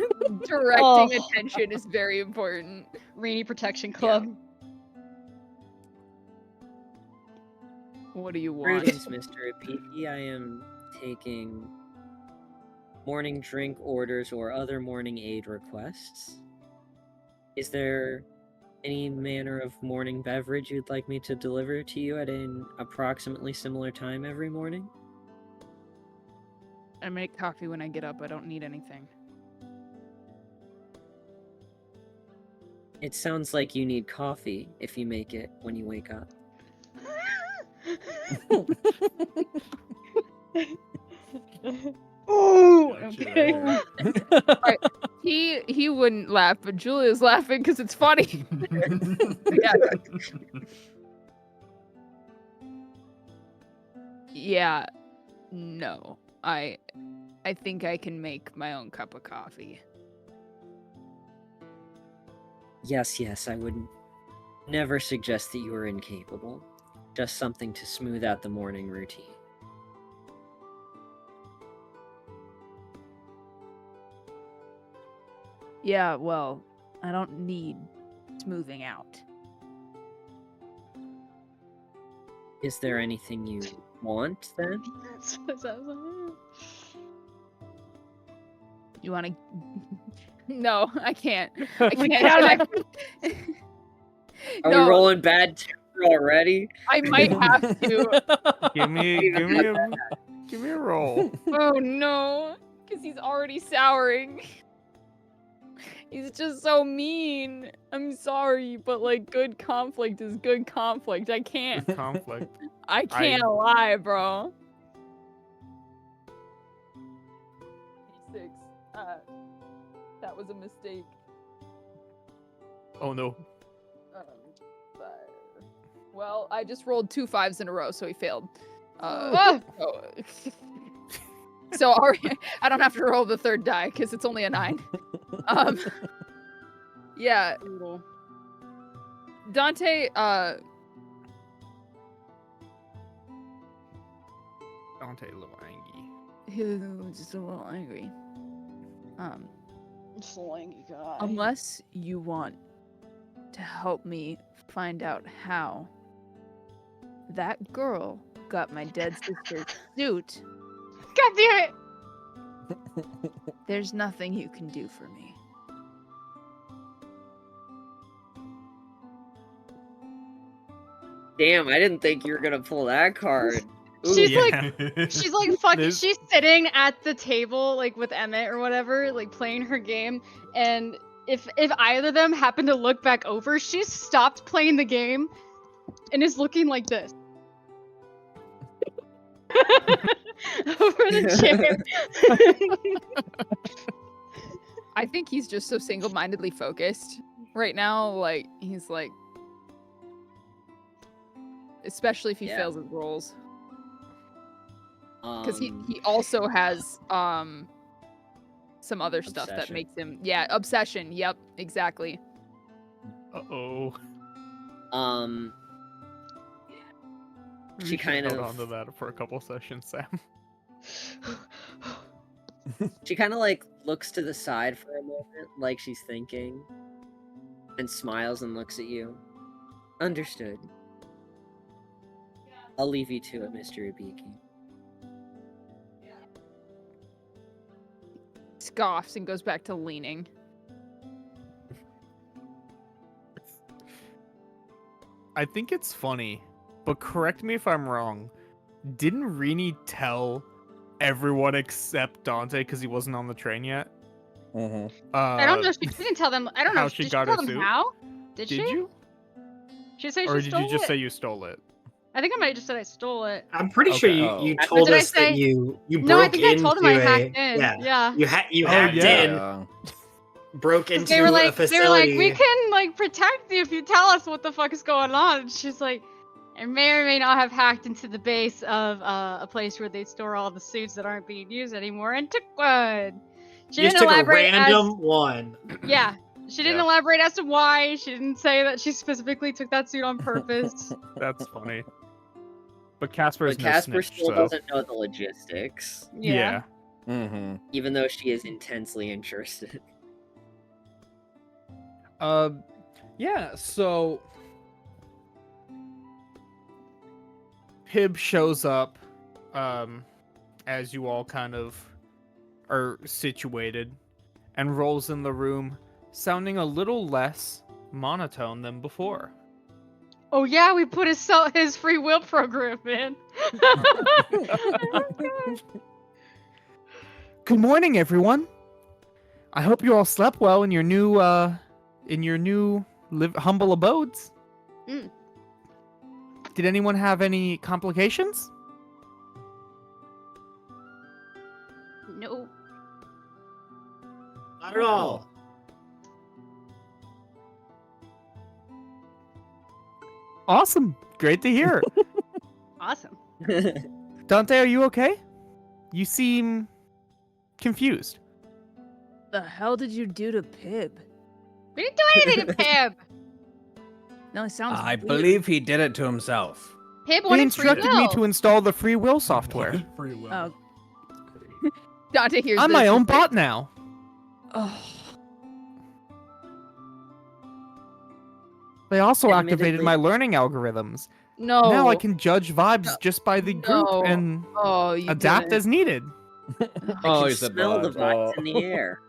directing Oh. attention is very important. Rainy Protection Club. What do you want? Greetings, Mr. Apiki. I am taking morning drink orders or other morning aid requests. Is there any manner of morning beverage you'd like me to deliver to you at an approximately similar time every morning? I make coffee when I get up. I don't need anything. It sounds like you need coffee if you make it when you wake up. Ooh, Gotcha okay. there. He wouldn't laugh, but Julia's laughing because it's funny. Yeah. No. I think I can make my own cup of coffee. Yes, I would never suggest that you are incapable. Just something to smooth out the morning routine. Yeah, well, I don't need smoothing out. Is there anything you want then? You want to? No, I can't. I can't. Are No. we rolling bad temper already? I might have to. give me a roll. Oh no, because he's already souring. He's just so mean. I'm sorry, but like good conflict is good conflict. I can't. Conflict. I can't lie, bro. 6. That was a mistake. Oh no. Well, I just rolled 2 5s in a row, so he failed. So I don't have to roll the third die because it's only a 9. Yeah. Dante, Dante a little angry. he was just a little angry. Slangy guy. Unless you want to help me find out how that girl up my dead sister's suit, God damn it! there's nothing you can do for me. Damn, I didn't think you were gonna pull that card. She's Ooh. like, she's like, fuck. This- She's sitting at the table, like with Emmett or whatever, like playing her game. And if either of them happen to look back over, she's stopped playing the game and is looking like this over the chair. I think he's just so single-mindedly focused right now. Like he's like, especially if he Yeah. fails his rolls, because he also has some other stuff that Obsession. makes him obsession. Yep, exactly. Uh-oh. She We should kind hold of- on to that for a couple sessions, Sam. She kind of like looks to the side for a moment, like she's thinking, and smiles and looks at you. Understood. I'll leave you to it, Mr. Ibiki. Scoffs and goes back to leaning. I think it's funny, but correct me if I'm wrong. Didn't Rini tell everyone except Dante because he wasn't on the train yet? Mm-hmm. I don't know. She didn't tell them. I don't know. how Did she she got tell her them suit? how? Did Did she? you? She said Or she did stole you just it. say you stole it? I think I might have just said I stole it. I'm pretty sure Okay. you Oh. told Did I us that say- you No, I broke think I told them I into hacked in. Yeah. You Oh, hacked yeah. in, broke into They were a like, facility. we can like protect you if you tell us what the fuck is going on. And she's like, I may or may not have hacked into the base of a place where they store all the suits that aren't being used anymore and took one. She You just didn't took a elaborate random one. Yeah, she didn't Yeah. elaborate as to why. She didn't say that she specifically took that suit on purpose. That's funny. But Casper's But no Casper snitch, still so... doesn't know the logistics, Yeah. Mm-hmm. even though she is intensely interested. Yeah, so Pib shows up as you all kind of are situated and rolls in the room, sounding a little less monotone than before. Oh yeah, we put his free will program in. Good morning, everyone. I hope you all slept well in your new humble abodes. Mm. Did anyone have any complications? No. Not at all. Awesome. Great to hear. Awesome. Dante, are you okay? You seem confused. The hell did you do to Pib? We didn't do anything to Pib. No, it sounds. I weird. believe he did it to himself. Pib They wanted free instructed me will. to install the free will software. Free will. Oh. Dante hears I'm this my and own is like, bot now. Oh. They also activated Admittedly- my learning algorithms. No. Now I can judge vibes just by the group No. and Oh, you adapt didn't. as needed. I Oh, can he said smell the vibes. vibes in the air.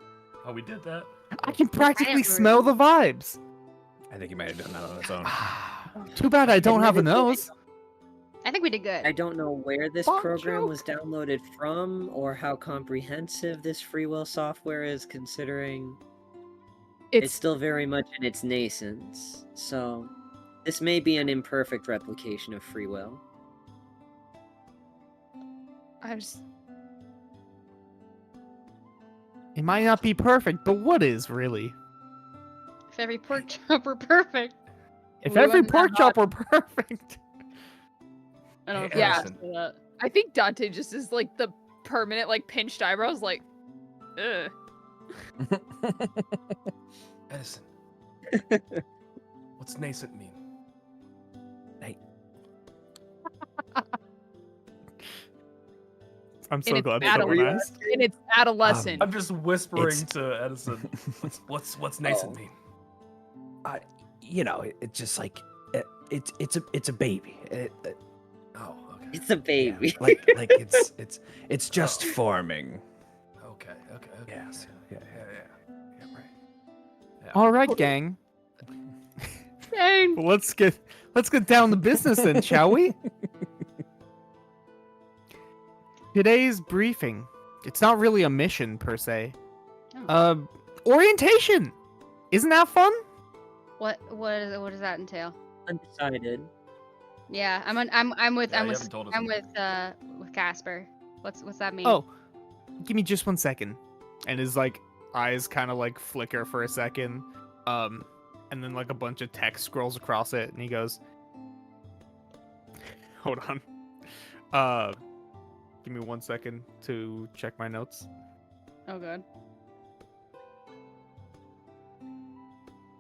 Oh, we did that? I can practically didn't smell the vibes. I think he might have done that on his own. Too bad I don't have a Admittedly, nose. I think we did good. I don't know where this Bot program joke. was downloaded from or how comprehensive this free will software is, considering it's It's still very much in its nascence. So, this may be an imperfect replication of free will. I just It might not be perfect, but what is really? If every pork chop were perfect. If We every wouldn't pork have chop were perfect. I don't know if Hey, you Yeah. can say that. I think Dante just is like the permanent like pinched eyebrows like ugh. Edison. What's nascent mean? I'm In so its glad battle. someone asked. In its adolescent. I'm just whispering It's- to Edison. What's nascent Oh. mean? You know, it's just like it's a baby. Oh, okay. It's a baby. Yeah, like it's just forming. Okay. Yes. Yeah, right. Yeah. All right, gang. Dang. Well, let's get down to business then, shall we? Today's briefing. It's not really a mission per se. Orientation. Isn't that fun? What does that entail? Undecided. Yeah, I'm with Yeah, you haven't told us with Casper. What's that mean? Oh, give me just 1 second. And his like eyes kind of like flicker for a second, and then like a bunch of text scrolls across it, and he goes, "Hold on, give me 1 second to check my notes." Oh god.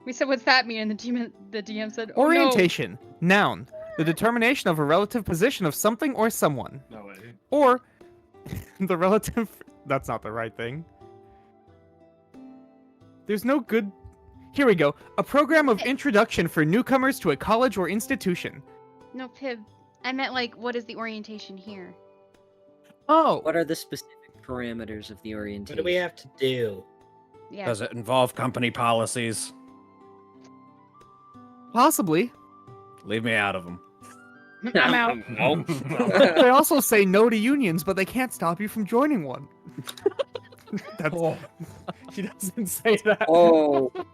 We said, what's that mean? And the DM said, oh, Orientation. Noun. The determination of a relative position of something or someone. No way. Or the relative... That's not the right thing. There's no good... Here we go. A program of introduction for newcomers to a college or institution. No, Pib. I meant, like, what is the orientation here? Oh. What are the specific parameters of the What orientation? do we have to do? Yeah. Does it involve company policies? Possibly. Leave me out of them. I'm out. Nope. They also say no to unions, but they can't stop you from joining one. That's... He doesn't say that. Oh. That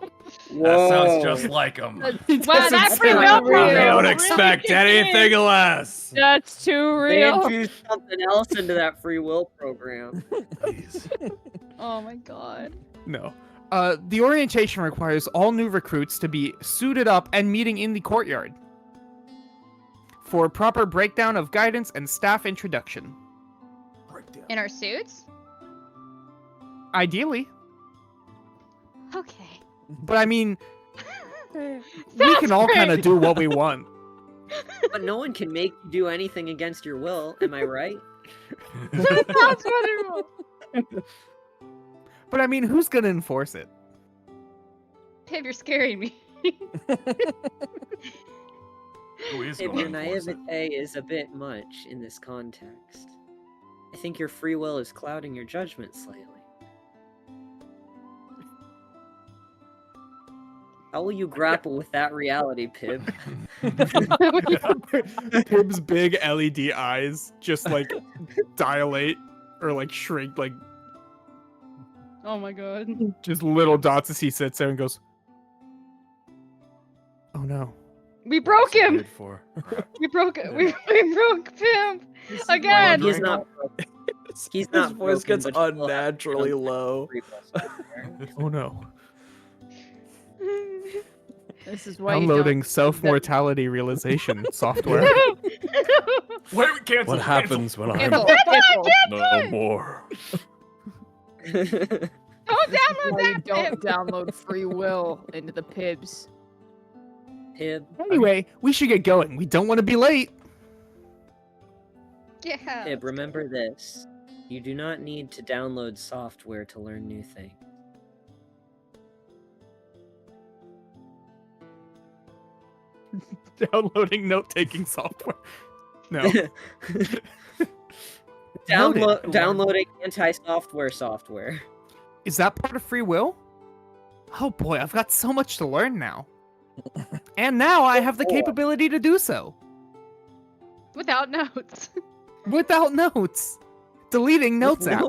sounds Whoa. just like him. He Wow, doesn't that's say pretty that. well I real. don't Really expect kicked in. anything less. That's too They real. infused something else into that free will program. Please. Oh my god. No. The orientation requires all new recruits to be suited up and meeting in the courtyard for proper breakdown of guidance and staff introduction. Breakdown. In our suits? Ideally, Okay. but I mean, we Sounds can all kind of great. do what we want. But no one can make you do anything against your will, am I right? Sounds wonderful. But I mean, who's gonna enforce it? Pib, you're scaring me. Who is If going your to enforce it? naivete is a bit much in this context. I think your free will is clouding your judgment slightly. How will you grapple with that reality, Pib? Pib's big LED eyes just like dilate or like shrink, like Oh my god. just little dots as he sits there and goes, "Oh no." We broke him! Waited for. We broke it. We broke Pim! Again! He's not. He's His not voice broken, gets but you still have unnaturally low. free will software. Oh no. This is why you Downloading self-mortality realization software. Wait, cancel. What happens when don't. I'm Cancel. no more? Don't This download is why you that, don't Pib! download free will into the pibs. Pib, Anyway, we should get going. We don't want to be late. Yeah. Pib, remember this. You do not need to download software to learn new things. Downloading note-taking software. No. Noted. Downloading anti-software software. Is that part of free will? Oh boy, I've got so much to learn now. And now I have the capability to do so. Without notes. Without notes. Deleting notes app.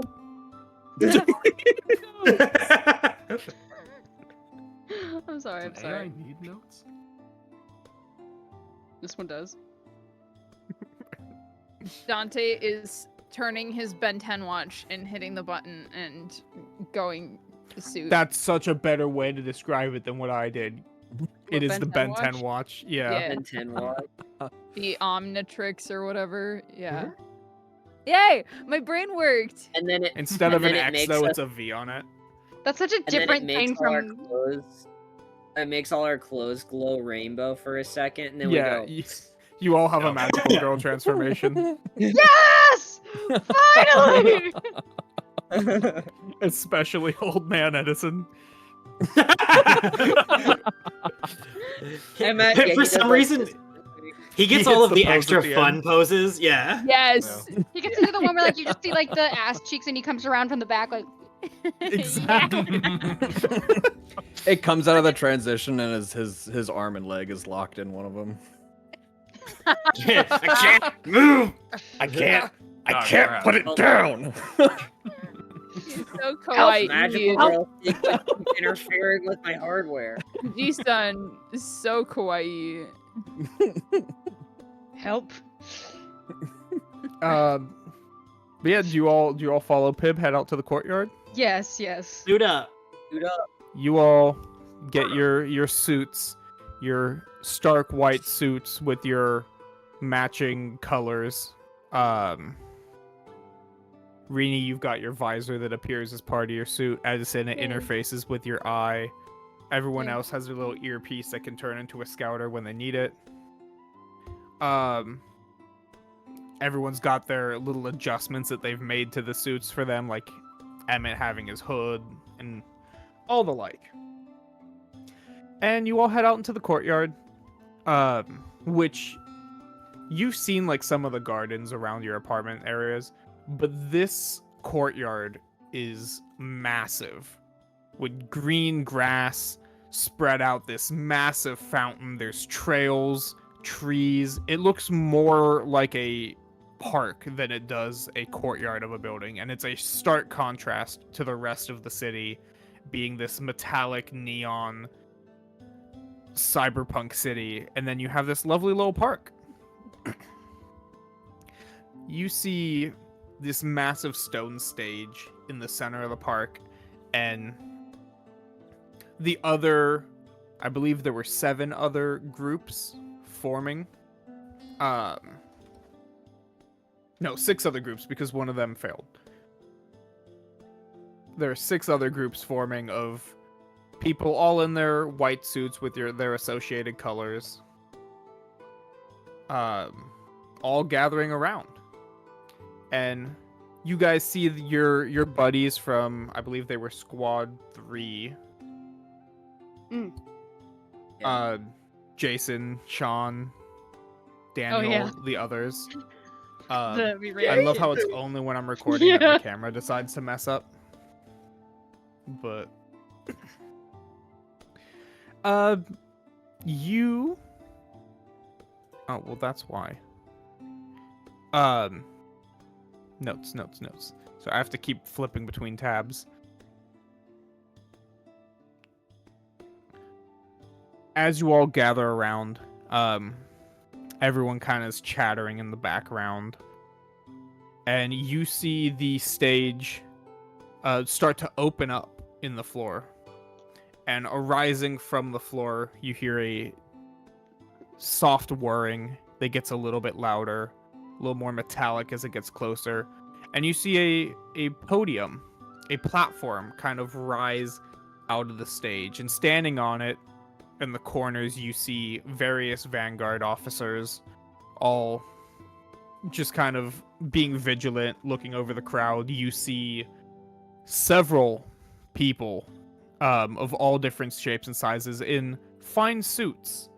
I'm sorry, I'm Does sorry. AI need notes? This one does. Dante is turning his Ben 10 watch and hitting the button and going to suit. That's such a better way to describe it than what I did. It is Ben the 10 Ben 10 watch? watch. Yeah. Yeah. And 10 watt. The Omnitrix or whatever. Yeah. Mm-hmm. Yay! My brain worked. And then it Instead of And an then it X makes though, us- it's a V on it. That's such a and then it different makes thing all our from. clothes. It makes all our clothes glow rainbow for a second, and then Yeah. we You all have a Yeah. magical girl transformation. Yes! Finally! go. Especially old man Edison. I meant, yeah, he For does, some like, reason, this- He gets hits all of the the pose extra at the fun end. poses. Yeah. Yes. You get to do the one where like you just see like the ass cheeks and he comes around from the back like Exactly. It comes out of the transition and his arm and leg is locked in one of them. I can't move. I can't. I God, can't crap. put it down. He's so Help, kawaii. magical girl, you keep interfering with my hardware. Ji-san is so kawaii. help. But yeah, do you all follow Pib, head out to the courtyard? Yes, yes. Suit up. Dude up. You all get your suits, your stark white suits with your matching colors. Rini, you've got your visor that appears as part of your suit, as in it Yay. interfaces with your eye. Everyone Yeah. else has a little earpiece that can turn into a scouter when they need it. Everyone's got their little adjustments that they've made to the suits for them, like Emmett having his hood and all the like. And you all head out into the courtyard, which you've seen like some of the gardens around your apartment areas, but this courtyard is massive with green grass spread out, this massive fountain. There's trails, trees. It looks more like a park than it does a courtyard of a building, and it's a stark contrast to the rest of the city being this metallic neon cyberpunk city, and then you have this lovely little park. You see this massive stone stage in the center of the park, and the other, I believe there were 7 other groups forming. No, 6 other groups because one of them failed. There are 6 other groups forming of people all in their white suits with their associated colors. All gathering around. And you guys see your buddies from, I believe they were Squad 3. Jason, Sean, Daniel, yeah. the others. The I love how it's only when I'm recording that my camera decides to mess up. But you oh well, that's why. Notes. So I have to keep flipping between tabs. As you all gather around, everyone kind of is chattering in the background, and you see the stage start to open up in the floor, and arising from the floor, you hear a soft whirring that gets a little bit louder, a little more metallic as it gets closer, and you see a podium, a platform kind of rise out of the stage, and standing on it in the corners you see various Vanguard officers, all just kind of being vigilant, looking over the crowd. You see several people of all different shapes and sizes in fine suits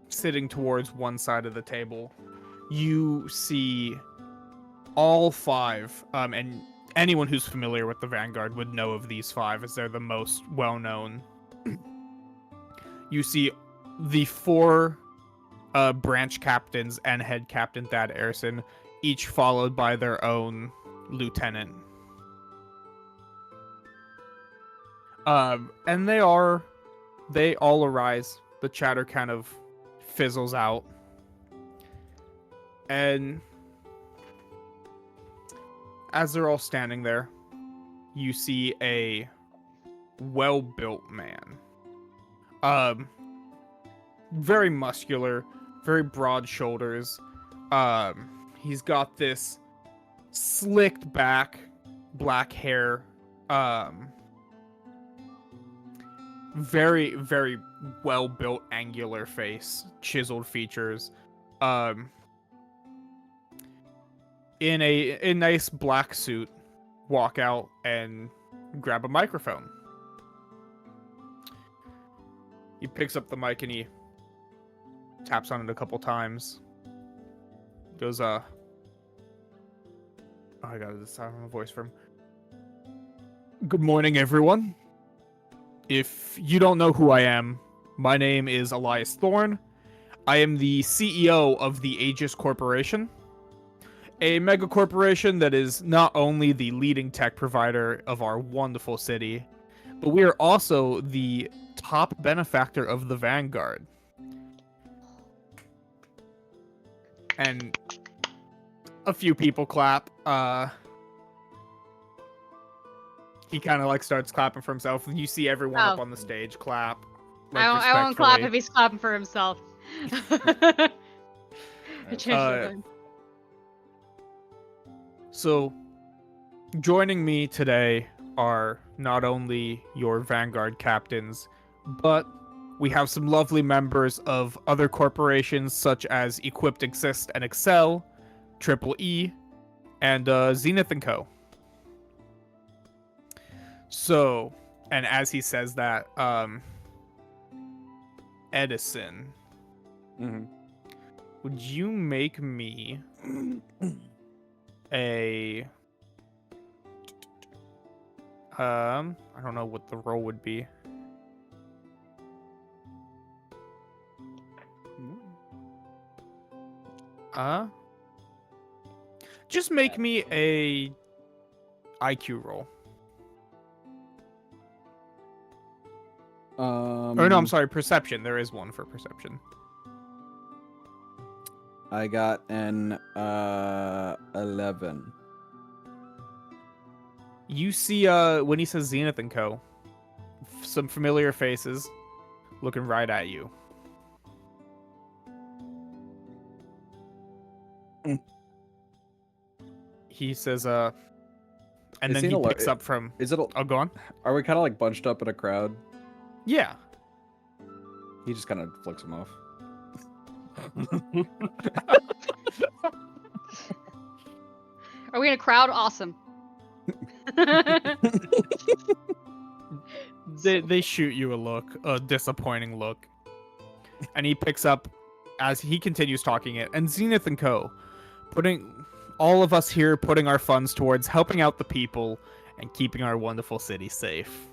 sitting towards one side of the table. You see all 5, and anyone who's familiar with the Vanguard would know of these 5 as they're the most well-known. You see the 4 branch captains and head captain Thad Erson, each followed by their own lieutenant. And they all arise. The chatter kind of fizzles out. And as they're all standing there, you see a well-built man. Very muscular, very broad shoulders. He's got this slicked back black hair. Very, very well-built angular face, chiseled features. In a nice black suit, walk out and grab a microphone. He picks up the mic and he taps on it a couple times. Goes, oh, I got this sound of a voice from. Good morning, everyone. If you don't know who I am, my name is Elias Thorne. I am the CEO of the Aegis Corporation, a mega corporation that is not only the leading tech provider of our wonderful city, but we are also the top benefactor of the Vanguard. And a few people clap. He kind of like starts clapping for himself. You see everyone up Oh. on the stage clap. I won't clap respectfully. if he's clapping for himself. I changed my mind. So, joining me today are not only your Vanguard captains, but we have some lovely members of other corporations such as Equipped Exist and Excel, Triple E, and Zenith & Co. So, and as he says that, Edison, Mm-hmm. would you make me a I don't know what the role would be. Just make me a IQ roll. Or no, I'm sorry, perception. There is one for perception. I got an 11. You see, when he says Zenith & Co., some familiar faces looking right at you. He says, and Is then he he in a picks up from... Is it? Oh, go on. Are we kind of like bunched up in a crowd? Yeah. He just kind of flicks him off. Are we in a crowd? Awesome. They shoot you a look, a disappointing look. And he picks up as he continues talking it. And Zenith & Co., putting all of us here, putting our funds towards helping out the people and keeping our wonderful city safe.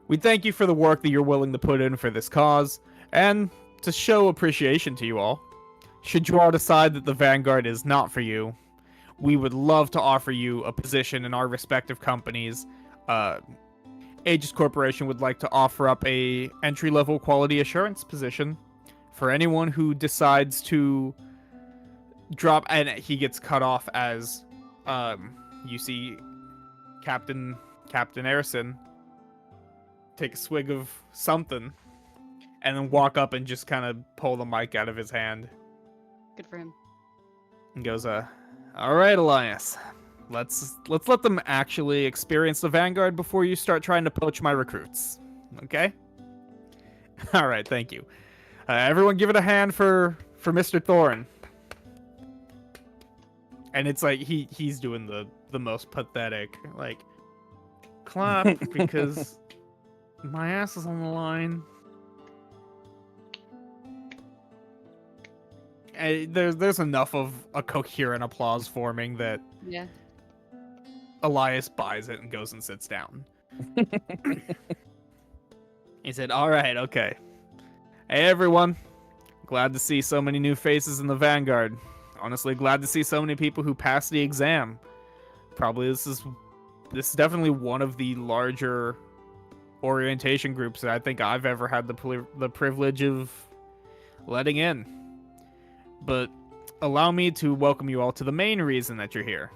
We thank you for the work that you're willing to put in for this cause, and to show appreciation to you all, should you all decide that the Vanguard is not for you, we would love to offer you a position in our respective companies. Aegis Corporation would like to offer up a entry-level quality assurance position for anyone who decides to drop, and he gets cut off as you see Captain Arison take a swig of something and then walk up and just kind of pull the mic out of his hand Good for him. and goes, all right, Elias, let's let them actually experience the Vanguard before you start trying to poach my recruits. Okay? All right, thank you. Everyone give it a hand for Mr. Thorne. And it's like he's doing the most pathetic, like, clap because my ass is on the line. There's enough of a coherent applause forming that Yeah. Elias buys it and goes and sits down. He said, all right, okay. Hey, everyone. Glad to see so many new faces in the Vanguard. Honestly, glad to see so many people who passed the exam. Probably this is definitely one of the larger orientation groups that I think I've ever had the privilege of letting in. But allow me to welcome you all to the main reason that you're here.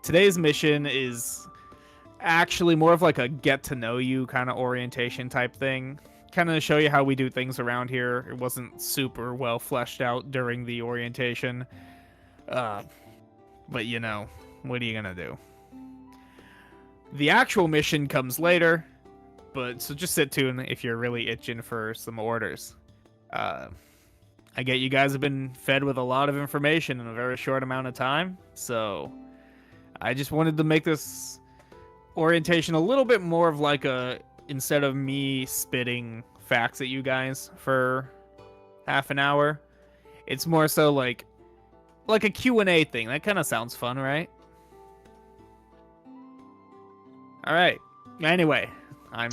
Today's mission is actually more of like a get-to-know-you kind of orientation type thing. Kind of show you how we do things around here. It wasn't super well fleshed out during the orientation. But you know, what are you gonna do? The actual mission comes later, but so just sit tuned if you're really itching for some orders. I get you guys have been fed with a lot of information in a very short amount of time, so I just wanted to make this orientation a little bit more of like a, instead of me spitting facts at you guys for half an hour. It's more so like a Q&A thing. That kind of sounds fun, right? All right. Anyway, I'm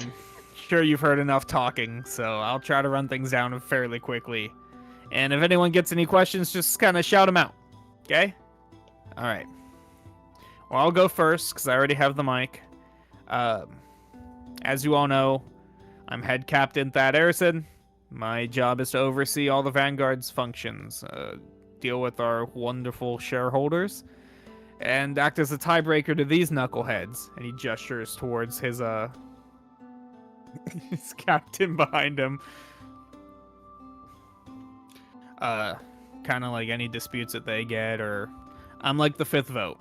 sure you've heard enough talking, so I'll try to run things down fairly quickly. And if anyone gets any questions, just kind of shout them out. Okay? All right. Well, I'll go first because I already have the mic. As you all know, I'm head captain Thad Arison. My job is to oversee all the Vanguard's functions, deal with our wonderful shareholders, and act as a tiebreaker to these knuckleheads. And he gestures towards his his captain behind him. Kind of like any disputes that they get, or I'm like the fifth vote.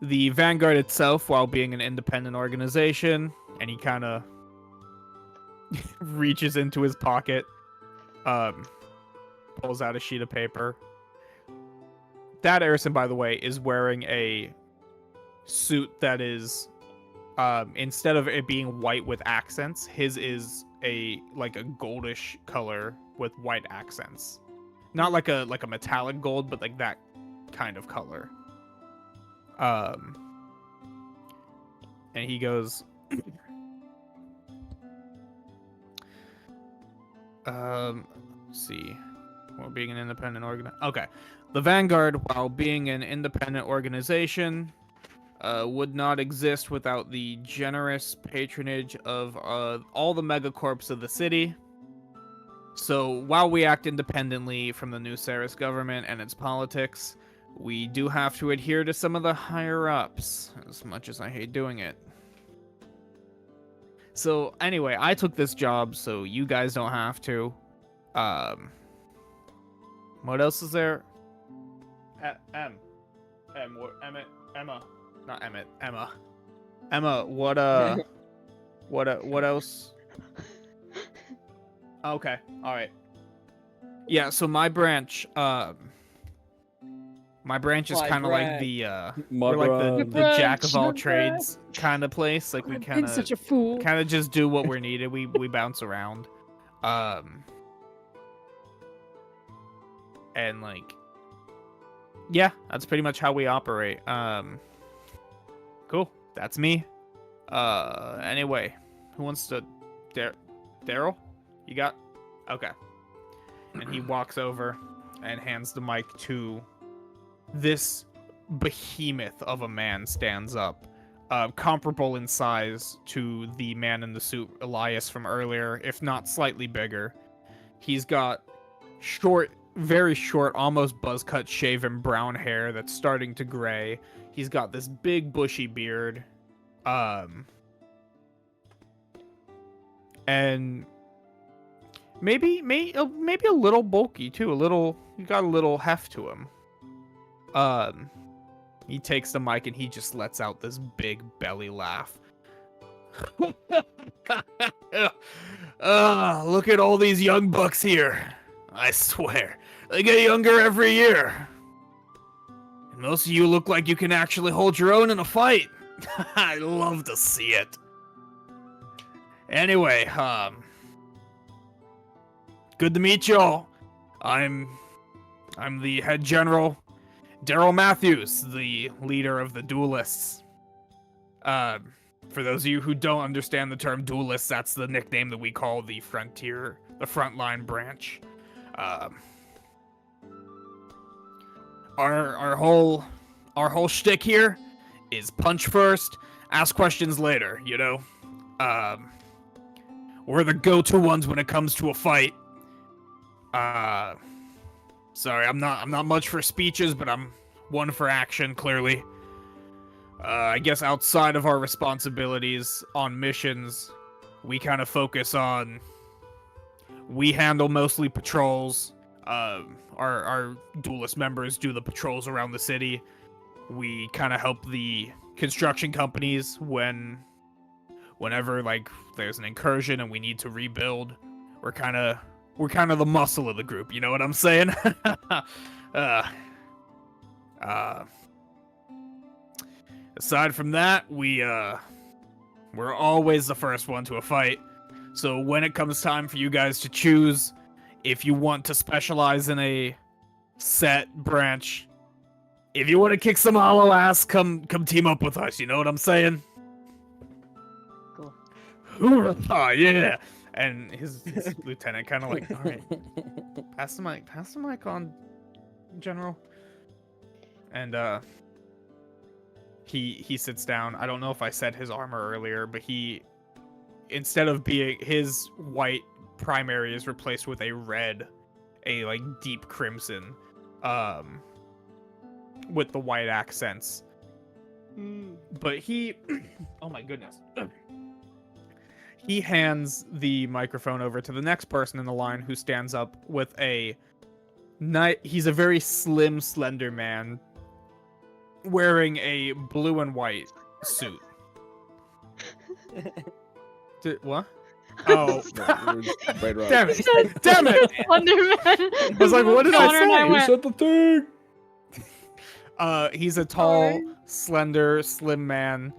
The Vanguard itself, while being an independent organization, and he kind of reaches into his pocket, pulls out a sheet of paper. That Arison, by the way, is wearing a suit that is, instead of it being white with accents, his is a goldish color with white accents. Not like a metallic gold, but like that kind of color. And he goes, let's see. While being an independent okay. The Vanguard, while being an independent organization, would not exist without the generous patronage of all the megacorps of the city. So while we act independently from the New Ceres government and its politics, we do have to adhere to some of the higher-ups, as much as I hate doing it. So anyway, I took this job so you guys don't have to. What else is there? Emma, not Emmett, Emma. Emma, what else? Okay, all right. Yeah, so my branch is kind of like we're like the jack of all trades kind of place. Like we kind of such a fool. Kind of just do what we're needed. We bounce around, and like, yeah, that's pretty much how we operate. Cool. That's me. Anyway, who wants to? Daryl, you got? Okay. And he walks over and hands the mic to this behemoth of a man. Stands up, comparable in size to the man in the suit, Elias, from earlier, if not slightly bigger. He's got short, very short, almost buzz-cut shaven brown hair that's starting to gray. He's got this big bushy beard, and maybe a little bulky too. He got a little heft to him. He takes the mic and he just lets out this big belly laugh. Look at all these young bucks here. I swear, they get younger every year. And most of you look like you can actually hold your own in a fight. I love to see it. Anyway, good to meet y'all. I'm the head general, Daryl Matthews, the leader of the duelists. For those of you who don't understand the term duelists, that's the nickname that we call the frontline branch. Our whole shtick here is punch first, ask questions later, you know? We're the go-to ones when it comes to a fight. Sorry, I'm not much for speeches, but I'm one for action, clearly. I guess outside of our responsibilities on missions, we kind of focus on... We handle mostly patrols. Our duelist members do the patrols around the city. We kind of help the construction companies whenever like there's an incursion and we need to rebuild. We're kind of the muscle of the group. You know what I'm saying? Aside from that, we're always the first one to a fight. So when it comes time for you guys to choose if you want to specialize in a set branch, if you want to kick some hollow ass, come team up with us. You know what I'm saying? Cool. Hoorah, yeah. And his lieutenant kind of like, all right, pass the mic on, General. And he sits down. I don't know if I said his armor earlier, but instead of being his white primary is replaced with a red, a like deep crimson, with the white accents. But he, oh my goodness. He hands the microphone over to the next person in the line, who stands up with he's a very slim, slender man wearing a blue and white suit. What? Oh, Right, right. damn it! Damn it! Slenderman. I was like, what did I Connor and say? Who went, said the thing? He's a tall, slender, slim man,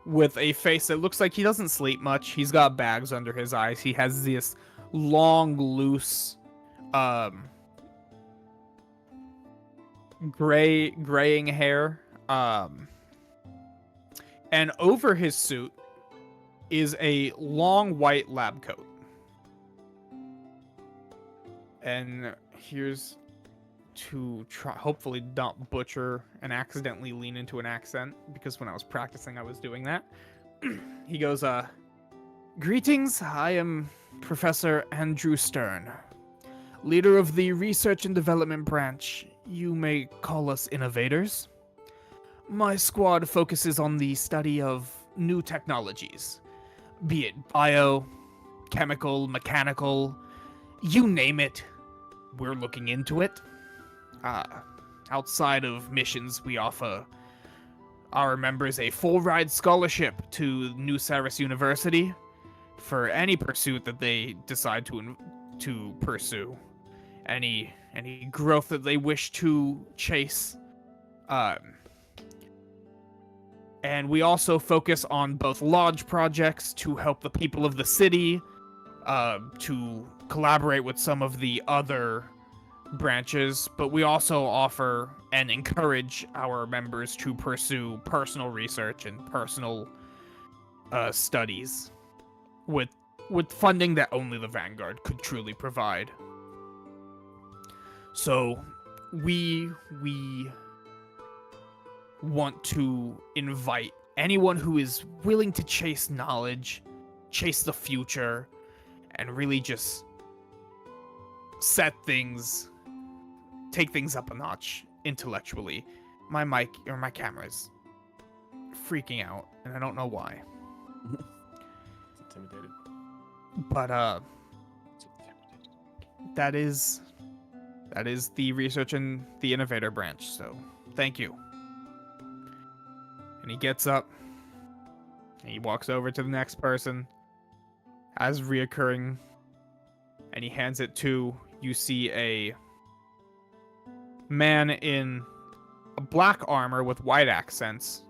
with a face that looks like he doesn't sleep much. He's got bags under his eyes. He has this long, loose, graying hair, and over his suit is a long white lab coat. And here's to try, hopefully not butcher and accidentally lean into an accent, because when I was practicing I was doing that. He goes, greetings, I am Professor Andrew Stern, leader of the Research and Development Branch. You may call us innovators. My squad focuses on the study of new technologies, be it bio, chemical, mechanical, you name it, we're looking into it. Outside of missions, we offer our members a full ride scholarship to New Ceres University for any pursuit that they decide to pursue, any growth that they wish to chase. And we also focus on both lodge projects to help the people of the city, to collaborate with some of the other branches, but we also offer and encourage our members to pursue personal research and personal studies with funding that only the Vanguard could truly provide. So we want to invite anyone who is willing to chase knowledge, chase the future, and really just take things up a notch intellectually. My mic or my camera is freaking out, and I don't know why. It's intimidated. But that is the research and the innovator branch. So thank you. And he gets up and he walks over to the next person, as reoccurring, and he hands it to, you see a man in a black armor with white accents,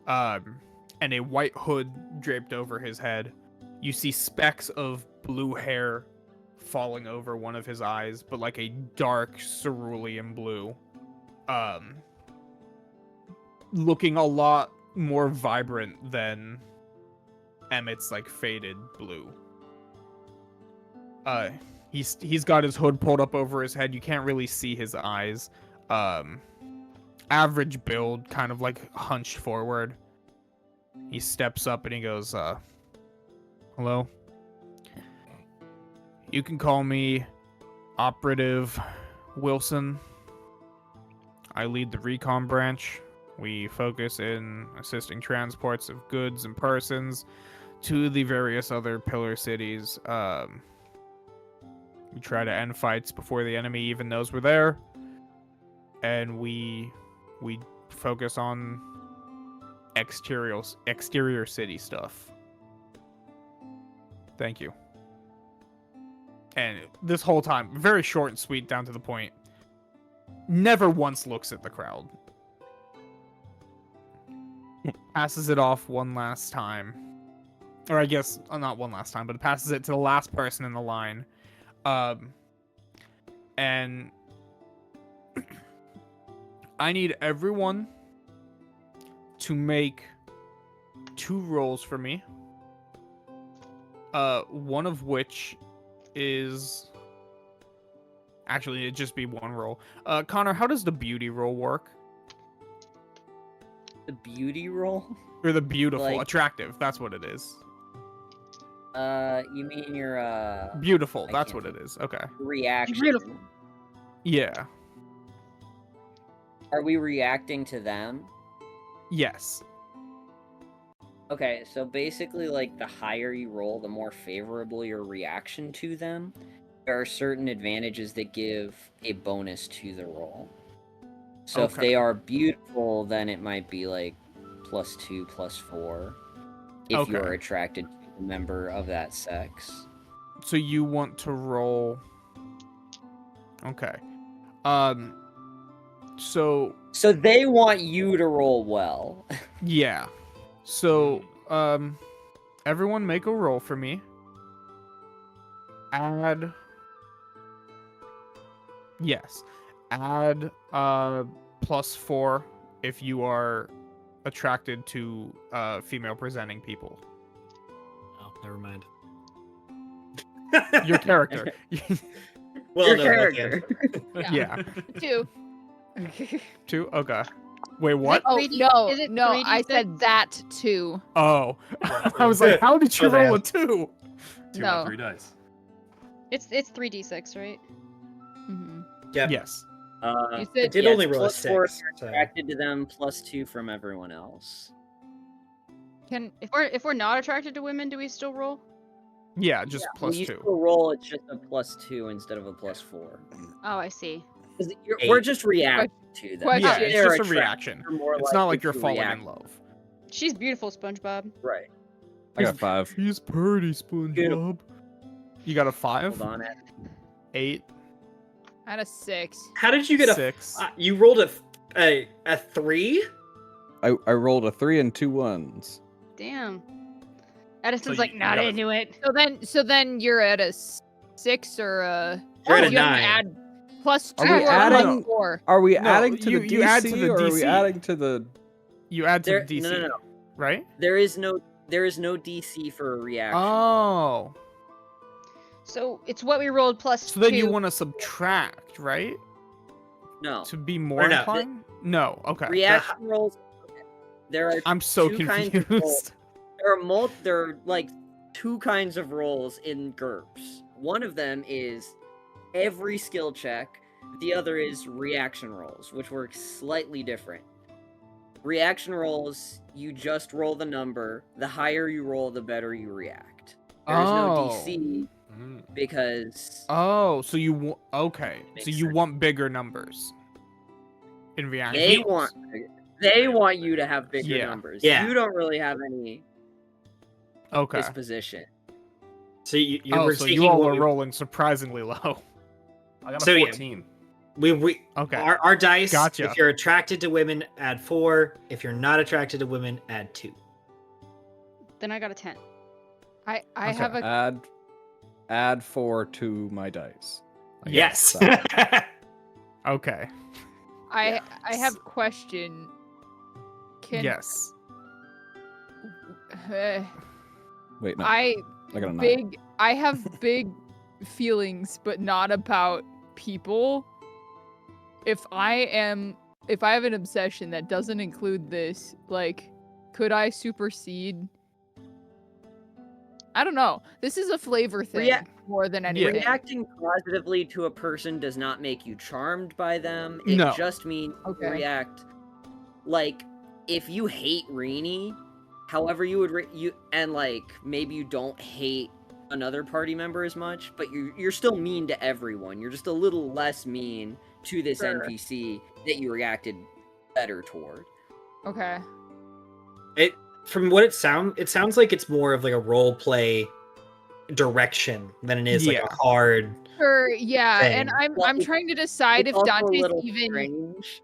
and a white hood draped over his head. You see specks of blue hair falling over one of his eyes, but like a dark cerulean blue. Looking a lot more vibrant than Emmett's like faded blue. He's got his hood pulled up over his head. You can't really see his eyes. Average build, kind of like hunched forward. He steps up and he goes, hello? You can call me Operative Wilson. I lead the recon branch. We focus in assisting transports of goods and persons to the various other pillar cities. We try to end fights before the enemy even knows we're there. And we focus on exterior city stuff. Thank you. And this whole time, very short and sweet, down to the point. Never once looks at the crowd. Passes it off one last time. or I guess not one last time, but it passes it to the last person in the line. And I need everyone to make 2 rolls for me. One of which is actually it'd just be 1 roll. Connor, how does the beauty roll work? The beauty roll? Or the beautiful, Like- attractive? That's what it is. You mean your Beautiful. I That's can't what it is. Okay. reaction? Beautiful. Yeah. Are we reacting to them? Yes. Okay, so basically, like, the higher you roll, the more favorable your reaction to them. There are certain advantages that give a bonus to the roll. So if Okay. they are beautiful, then it might be, like, +2, +4. If you Okay. are attracted to a member of that sex. So you want to roll. Okay. So So they want you to roll well. yeah. So everyone make a roll for me. Add. Yes. Add +4 if you are attracted to female presenting people. Oh, never mind. Your character. Well, Your no, at the end. character. Yeah. 2. 2? Okay. Wait, what? Oh 3D no, is it no! I 3D6? said that 2. Oh. I was like, how did you Oh, man. roll a 2? 2 No. on 3 dice. It's 3d6, right? Mm-hmm. Yep. Yes. You I said did yes, only roll a +4 if 6. you're So. attracted to them, +2 from everyone else. can If we're not attracted to women, do we still roll? Yeah, just When +2. you still roll, it's just a +2 instead of a +4. Oh, I see. 'Cause Eight. we're just reacting to them. Question. Yeah, If it's they're just a attracted, reaction. you're more It's not like likely you're to falling react. in love. She's beautiful, SpongeBob. Right. I got 5. He's pretty, SpongeBob. You got a 5? Hold on. 8? I had a 6. How did you get 6? you rolled a 3? I rolled a 3 and 2 1s. Damn. Edison's So like you not gotta- into it. So then you're at a 6 or a. You're at a you have to 9. Add +2 Are we or adding- +4. Are we No, adding to the you add to DC the or are we DC. adding to the? You add to There, the DC, no. right? There is no DC for a reaction. Oh. So it's what we rolled plus So then 2. you want to subtract, right? No. To be more Or no, inclined? No, okay. Reaction rolls. There are I'm so 2 kinds of rolls. confused. There are like 2 kinds of rolls in GURPS. One of them is every skill check. The other is reaction rolls, which work slightly different. Reaction rolls, you just roll the number. The higher you roll, the better you react. There is no DC Mm. because Oh, so you okay. Makes So you sense. want bigger numbers in reaction. they want you to have bigger Yeah. numbers. Yeah. You don't really have any Okay. disposition. So you Oh, were so taking you all what are we- rolling surprisingly low. I got a So, yeah. 14. we Okay. our dice. Gotcha. If you're attracted to women, add 4. If you're not attracted to women, add 2. Then I got a 10. I Okay. have a Add 4 to my dice. I Yes. guess, so. Okay. I have question. Can Yes. Wait, no. I I got a 9. I have big feelings, but not about people. If I have an obsession that doesn't include this, like, could I supersede? I don't know. This is a flavor thing more than anything. Reacting positively to a person does not make you charmed by them. It No. just means Okay. you react like if you hate Rini, however you would and like maybe you don't hate another party member as much, but you're still mean to everyone. You're just a little less mean to this Sure. NPC that you reacted better toward. Okay. From what it sounds like it's more of like a role play direction than it is like Yeah. a hard. Sure, yeah, and Thing. I'm Well, I'm it's- trying to decide It's if also a Dante's little even strange.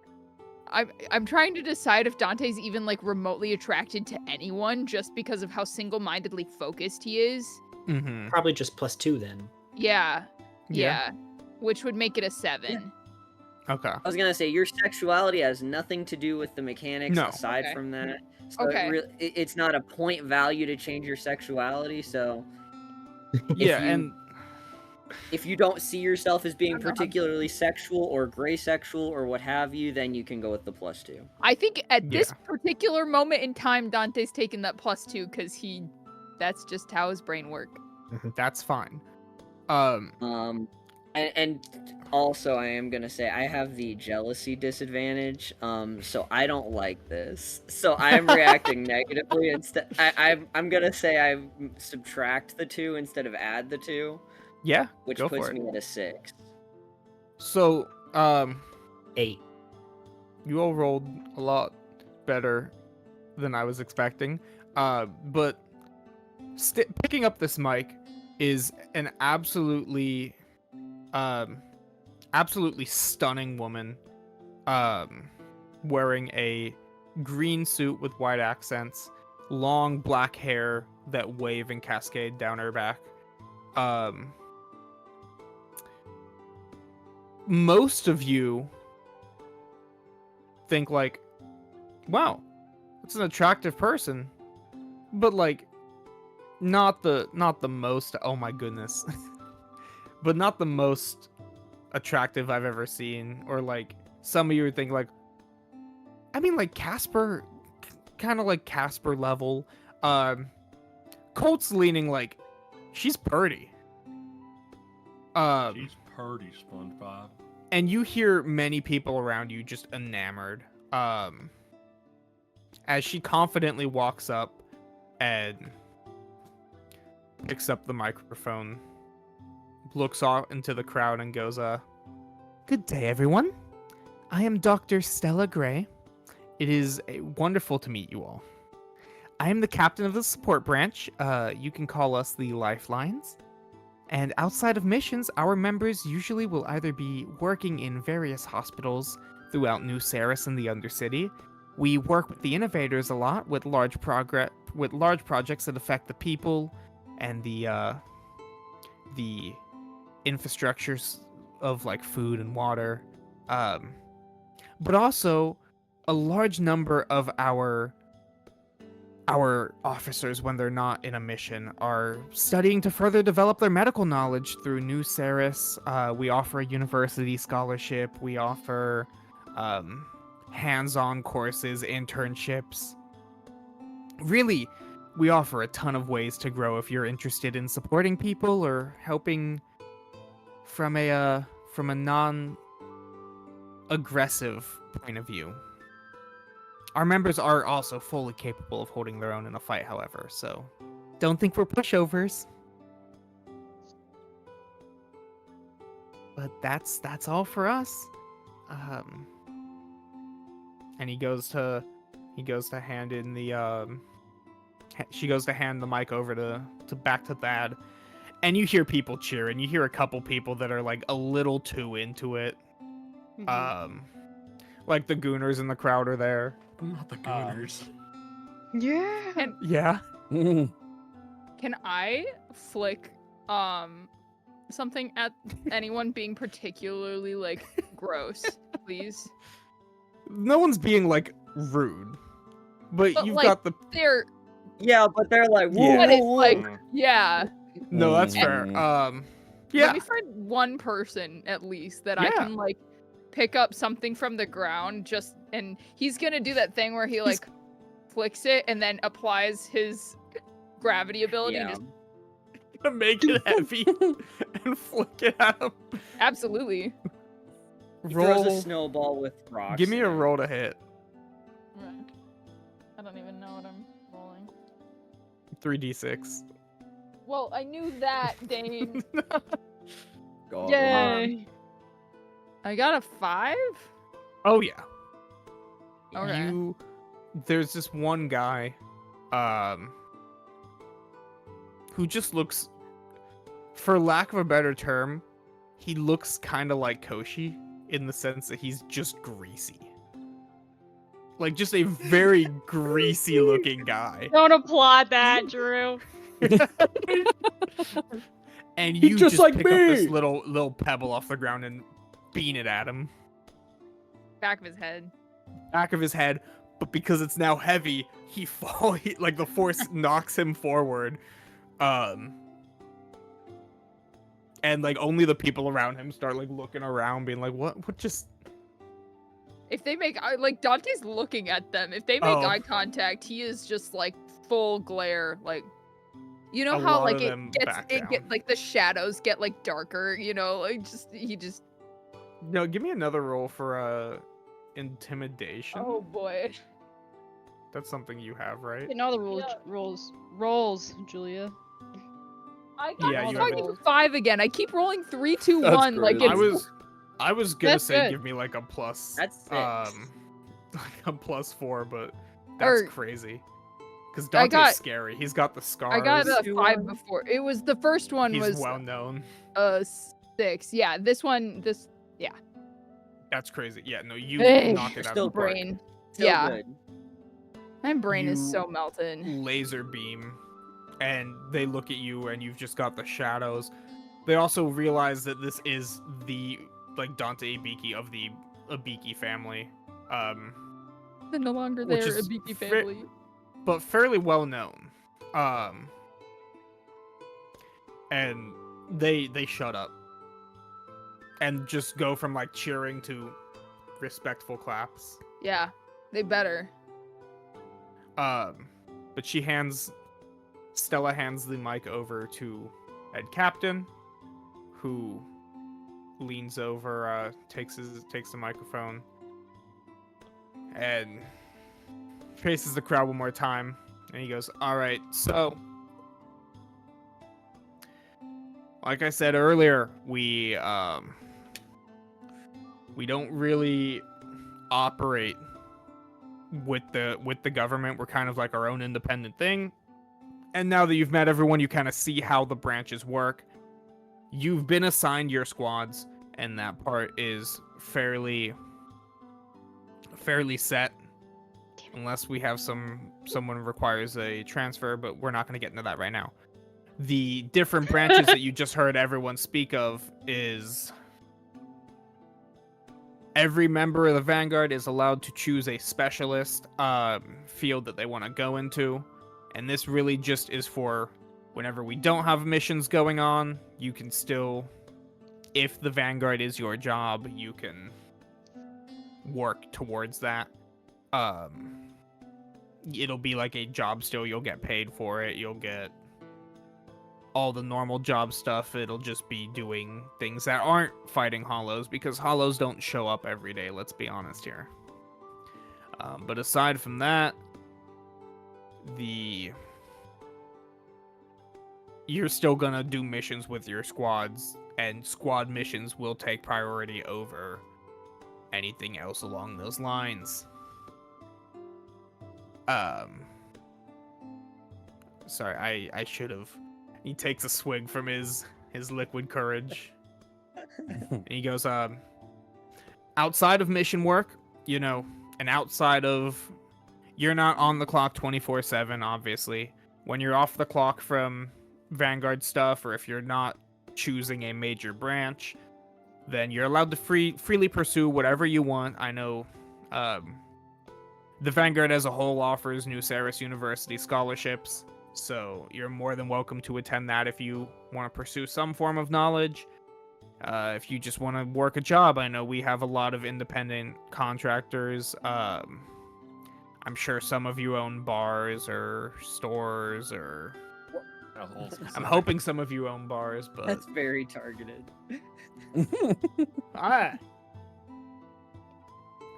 I'm trying to decide if Dante's even like remotely attracted to anyone just because of how single-mindedly focused he is. Mm-hmm. Probably just +2 then. Yeah. Yeah. Yeah. Which would make it a 7. Okay. I was gonna say your sexuality has nothing to do with the mechanics No. aside Okay. from that. So Okay. it's not a point value to change your sexuality. So Yeah, if you and if you don't see yourself as being I don't know how- particularly sexual or gray sexual or what have you, then you can go with the +2. I think at this Yeah. particular moment in time, Dante's taken that +2 because that's just how his brain works. that's fine. And also I am gonna say I have the jealousy disadvantage, so I don't like this. So I'm reacting negatively instead. I'm gonna say I subtract the 2 instead of add the 2, Yeah, which go puts for it. me at a 6. So, 8. you all rolled a lot better than I was expecting. But picking up this mic is an absolutely stunning woman, wearing a green suit with white accents, long black hair that wave and cascade down her back. Most of you think like, wow, that's an attractive person, but like not the most, oh my goodness, but not the most attractive I've ever seen. Or like some of you would think like, I mean, like Casper, kind of like Casper level. Colt's leaning like, she's pretty. She's purty, SpongeBob. And you hear many people around you just enamored. As she confidently walks up and picks up the microphone, looks off into the crowd and goes, "Good day, everyone. I am Dr. Stella Gray. It is wonderful to meet you all. I am the captain of the support branch. You can call us the Lifelines. And outside of missions, our members usually will either be working in various hospitals throughout New Ceres and the Undercity. We work with the innovators a lot with large projects that affect the people and the infrastructures of like food and water. But also a large number of our officers, when they're not in a mission, are studying to further develop their medical knowledge through New Ceres. We offer a university scholarship. We offer hands-on courses, internships. Really, we offer a ton of ways to grow if you're interested in supporting people or helping from a non-aggressive point of view. Our members are also fully capable of holding their own in a fight, however, so don't think we're pushovers. But that's all for us. And he goes to hand in the she goes to hand the mic over to back to Thad. And you hear people cheering. You hear a couple people that are like a little too into it. Like the Gooners in the crowd are there. Not the Gooners. Yeah. Yeah. Can I flick something at anyone being particularly like gross, please? No one's being like rude. But you've like, got the they're Yeah, but they're like, whoa, but it's whoa, like whoa. yeah. No, that's fair. Yeah. Let me find one person at least that I Yeah. can like pick up something from the ground and he's gonna do that thing where he like flicks it and then applies his gravity ability and Yeah. just To make it heavy and flick it at him. absolutely. He throws a Roll. snowball with rocks. Give me in a it. roll to hit. I don't even know what I'm rolling. 3d6. Well, I knew that, Dane. God. Yay. I got a 5? Oh yeah. Okay. There's this one guy, who just looks, for lack of a better term, he looks kind of like Koshi in the sense that he's just greasy. like just a very greasy looking guy. Don't applaud that, Drew. And He's you just like pick up this me! little pebble off the ground and bean it at him. Back of his head. Back of his head, but because it's now heavy, like the force knocks him forward. And like only the people around him start like looking around, being like, what just If they make like Dante's looking at them. If they make Oh. eye contact, he is just like full glare. Like, you know A how lot like of it them gets back down. like the shadows get like darker. You know, like he just. No, give me another roll for intimidation. Oh boy. That's something you have, right? Getting all the rules, Yeah. rolls, Julia. I got Yeah, got you have fucking it. 5 again. I keep rolling 3, 2, That's 1. Like crazy. it's. I was gonna That's say good. give me like a plus. That's 6. Like a +4, but that's Or- crazy. Because I Dante's got- scary. He's got the scars. I got a Two 5 ones. before. It was the first one He's was well known. 6. Yeah, this one That's crazy. Yeah, no, you Hey, knock it out still of the park. brain. Still yeah. good. My brain is You- so melted. Laser beam, and they look at you, and you've just got the shadows. They also realize that this is the like Dante Ibiki of the Ibiki family, They're no longer which there, is Ibiki fa- family. but fairly well known. And they shut up and just go from like cheering to respectful claps. Yeah, they better. But Stella hands the mic over to head captain, who leans over, takes the microphone, and faces the crowd one more time, and he goes, "All right, so like I said earlier, we don't really operate with the government. We're kind of like our own independent thing. And now that you've met everyone, you kind of see how the branches work. You've been assigned your squads, and that part is fairly set, unless we have someone requires a transfer, but we're not going to get into that right now. The different branches that you just heard everyone speak of is every member of the Vanguard is allowed to choose a specialist field that they want to go into. And this really just is for whenever we don't have missions going on, you can still, if the Vanguard is your job, you can work towards that. It'll be like a job still. You'll get paid for it. You'll get all the normal job stuff. It'll just be doing things that aren't fighting hollows, because hollows don't show up every day, let's be honest here. But aside from that, you're still gonna do missions with your squads, and squad missions will take priority over anything else along those lines. Sorry, I should have. He takes a swig from his liquid courage. And he goes, outside of mission work, and outside of, you're not on the clock 24/7, obviously. When you're off the clock from Vanguard stuff, or if you're not choosing a major branch, then you're allowed to freely pursue whatever you want. I know the Vanguard as a whole offers New Ceres University scholarships, so you're more than welcome to attend that if you want to pursue some form of knowledge. If you just want to work a job, I know we have a lot of independent contractors. I'm sure some of you own bars or stores, or I'm hoping some of you own bars, but That's very targeted. alright.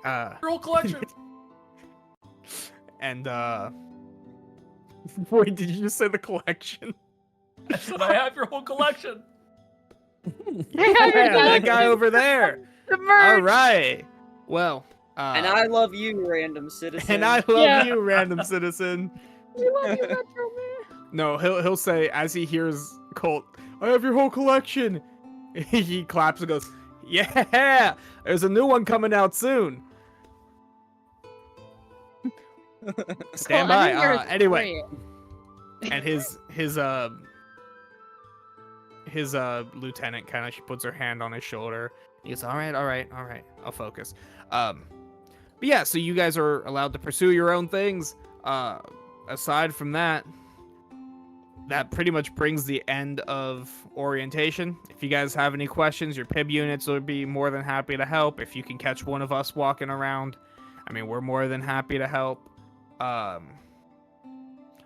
Your whole collection. And wait, did you just say the collection? I said I have your whole collection. Yeah, that guy over there. The merch. All right. Well, And I love you, random citizen. and I love Yeah. you, random citizen. We love you, Metro Man. No, he'll say as he hears Colt, "I have your whole collection." He claps and goes, "Yeah, there's a new one coming out soon." Stand Well, by. I'm here to Anyway, spray it. and his lieutenant kind of, she puts her hand on his shoulder. He goes, all right, I'll focus. But yeah, so you guys are allowed to pursue your own things. Aside from that, that pretty much brings the end of orientation. If you guys have any questions, your PIB units will be more than happy to help. If you can catch one of us walking around, I mean, we're more than happy to help.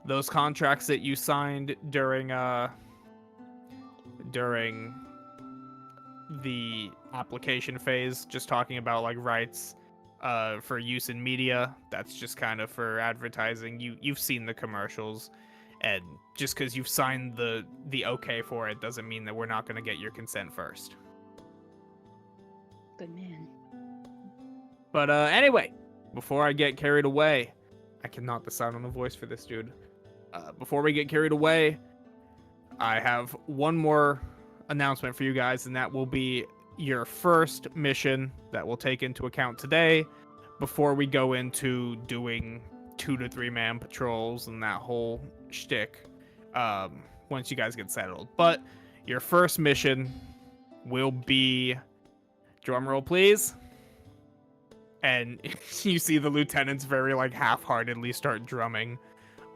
Those contracts that you signed during the application phase, just talking about like rights for use in media, that's just kind of for advertising. You've seen the commercials, and just because you've signed the okay for it doesn't mean that we're not going to get your consent first. Good man. But anyway, before I get carried away, I cannot decide on a voice for this dude. Before we get carried away, I have one more announcement for you guys, and that will be your first mission that we'll take into account today before we go into doing 2 to 3 man patrols and that whole shtick once you guys get settled. But your first mission will be, drum roll please, and you see the lieutenants very like half-heartedly start drumming,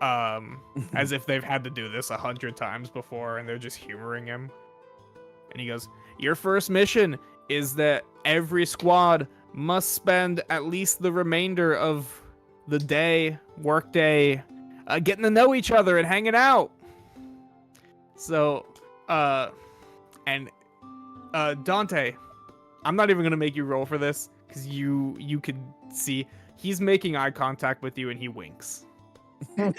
as if they've had to do this 100 times before and they're just humoring him. And he goes, your first mission is that every squad must spend at least the remainder of the day, work day, getting to know each other and hanging out. So, Dante, I'm not even going to make you roll for this, because you could see he's making eye contact with you and he winks. Wow.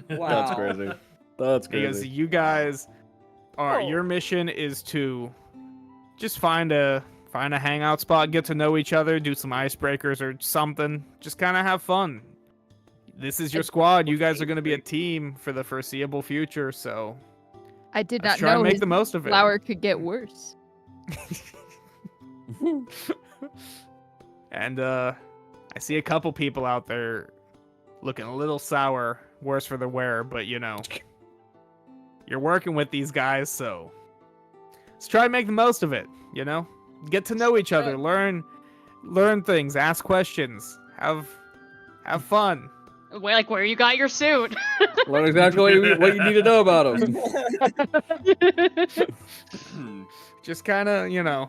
That's crazy. That's crazy. Because you guys are, your mission is to just find a hangout spot, get to know each other, do some icebreakers or something. Just kind of have fun. This is your squad. You guys are going to be a team for the foreseeable future, so I did let's not try and know make his the most of it. flower could get worse. And I see a couple people out there looking a little sour, worse for the wear, but you know, you're working with these guys, so let's try and make the most of it, you know? Get to know each other, learn things, ask questions, have fun. Where you got your suit? Learn exactly what you need to know about them. Just kind of, you know,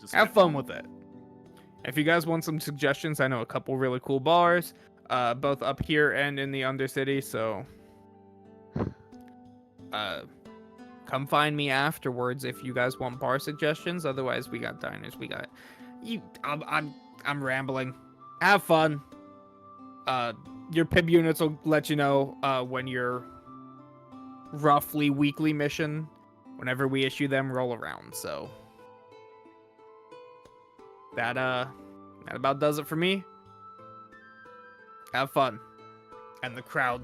Just have fun with it. If you guys want some suggestions, I know a couple really cool bars, both up here and in the Undercity, so come find me afterwards if you guys want bar suggestions. Otherwise, we got diners. We got you. I'm rambling. Have fun. Your PIB units will let you know when your roughly weekly mission, whenever we issue them, roll around. So that about does it for me. Have fun. And the crowd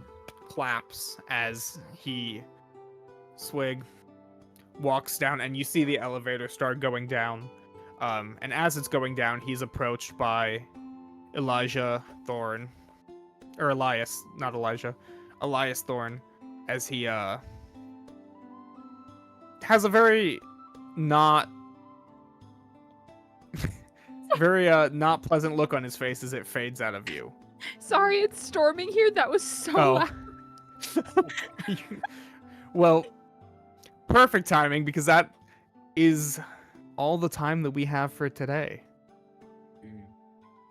claps as he walks down, and you see the elevator start going down. And as it's going down, he's approached by Elias Thorne, as he has a very not not pleasant look on his face as it fades out of view. Sorry, it's storming here. That was so loud. Well, perfect timing, because that is all the time that we have for today.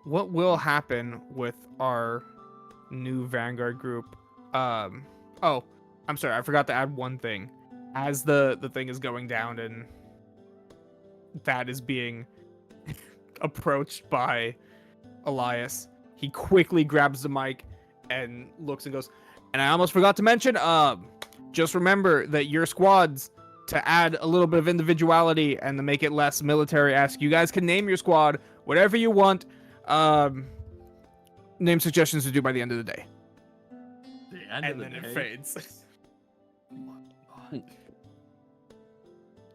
What will happen with our new Vanguard group? Oh, I'm sorry, I forgot to add one thing. As the thing is going down and that is being approached by Elias, he quickly grabs the mic and looks and goes, and I almost forgot to mention, just remember that your squads, to add a little bit of individuality and to make it less military-esque, you guys can name your squad whatever you want. Name suggestions to do by the end of the day. The end And of the then day. it fades.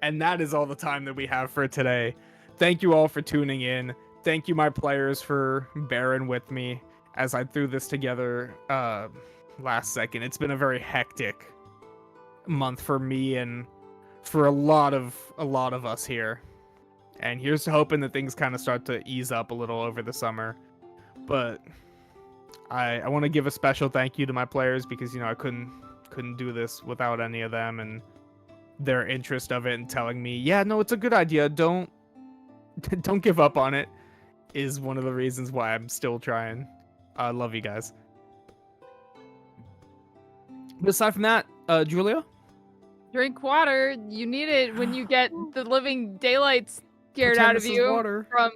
And that is all the time that we have for today. Thank you all for tuning in. Thank you, my players, for bearing with me. as I threw this together last second. It's been a very hectic month for me and for a lot of us here. And here's to hoping that things kind of start to ease up a little over the summer. But I want to give a special thank you to my players because I couldn't do this without any of them and their interest of it and telling me, yeah, no, it's a good idea. Don't give up on it is one of the reasons why I'm still trying. I love you guys. But aside from that, Julia? Drink water. You need it when you get the living daylights scared Pretend out of this is you water. from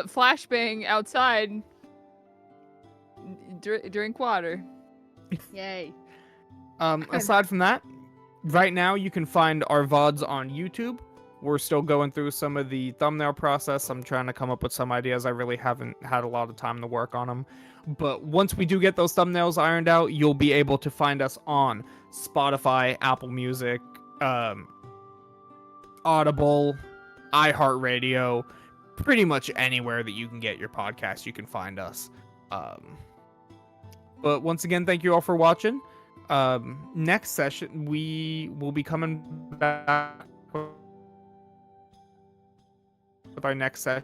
flashbang outside. Drink water. Yay. Aside from that, right now you can find our VODs on YouTube. We're still going through some of the thumbnail process. I'm trying to come up with some ideas. I really haven't had a lot of time to work on them. But once we do get those thumbnails ironed out, you'll be able to find us on Spotify, Apple Music, Audible, iHeartRadio, pretty much anywhere that you can get your podcast, you can find us. But once again, thank you all for watching. Next session, we will be coming back with our next session.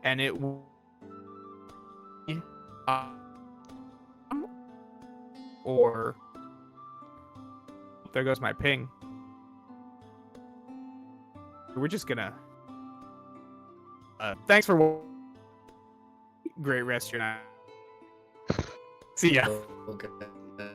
And it will be, or there goes my ping. We're just gonna thanks for great rest of your night. See ya. Okay.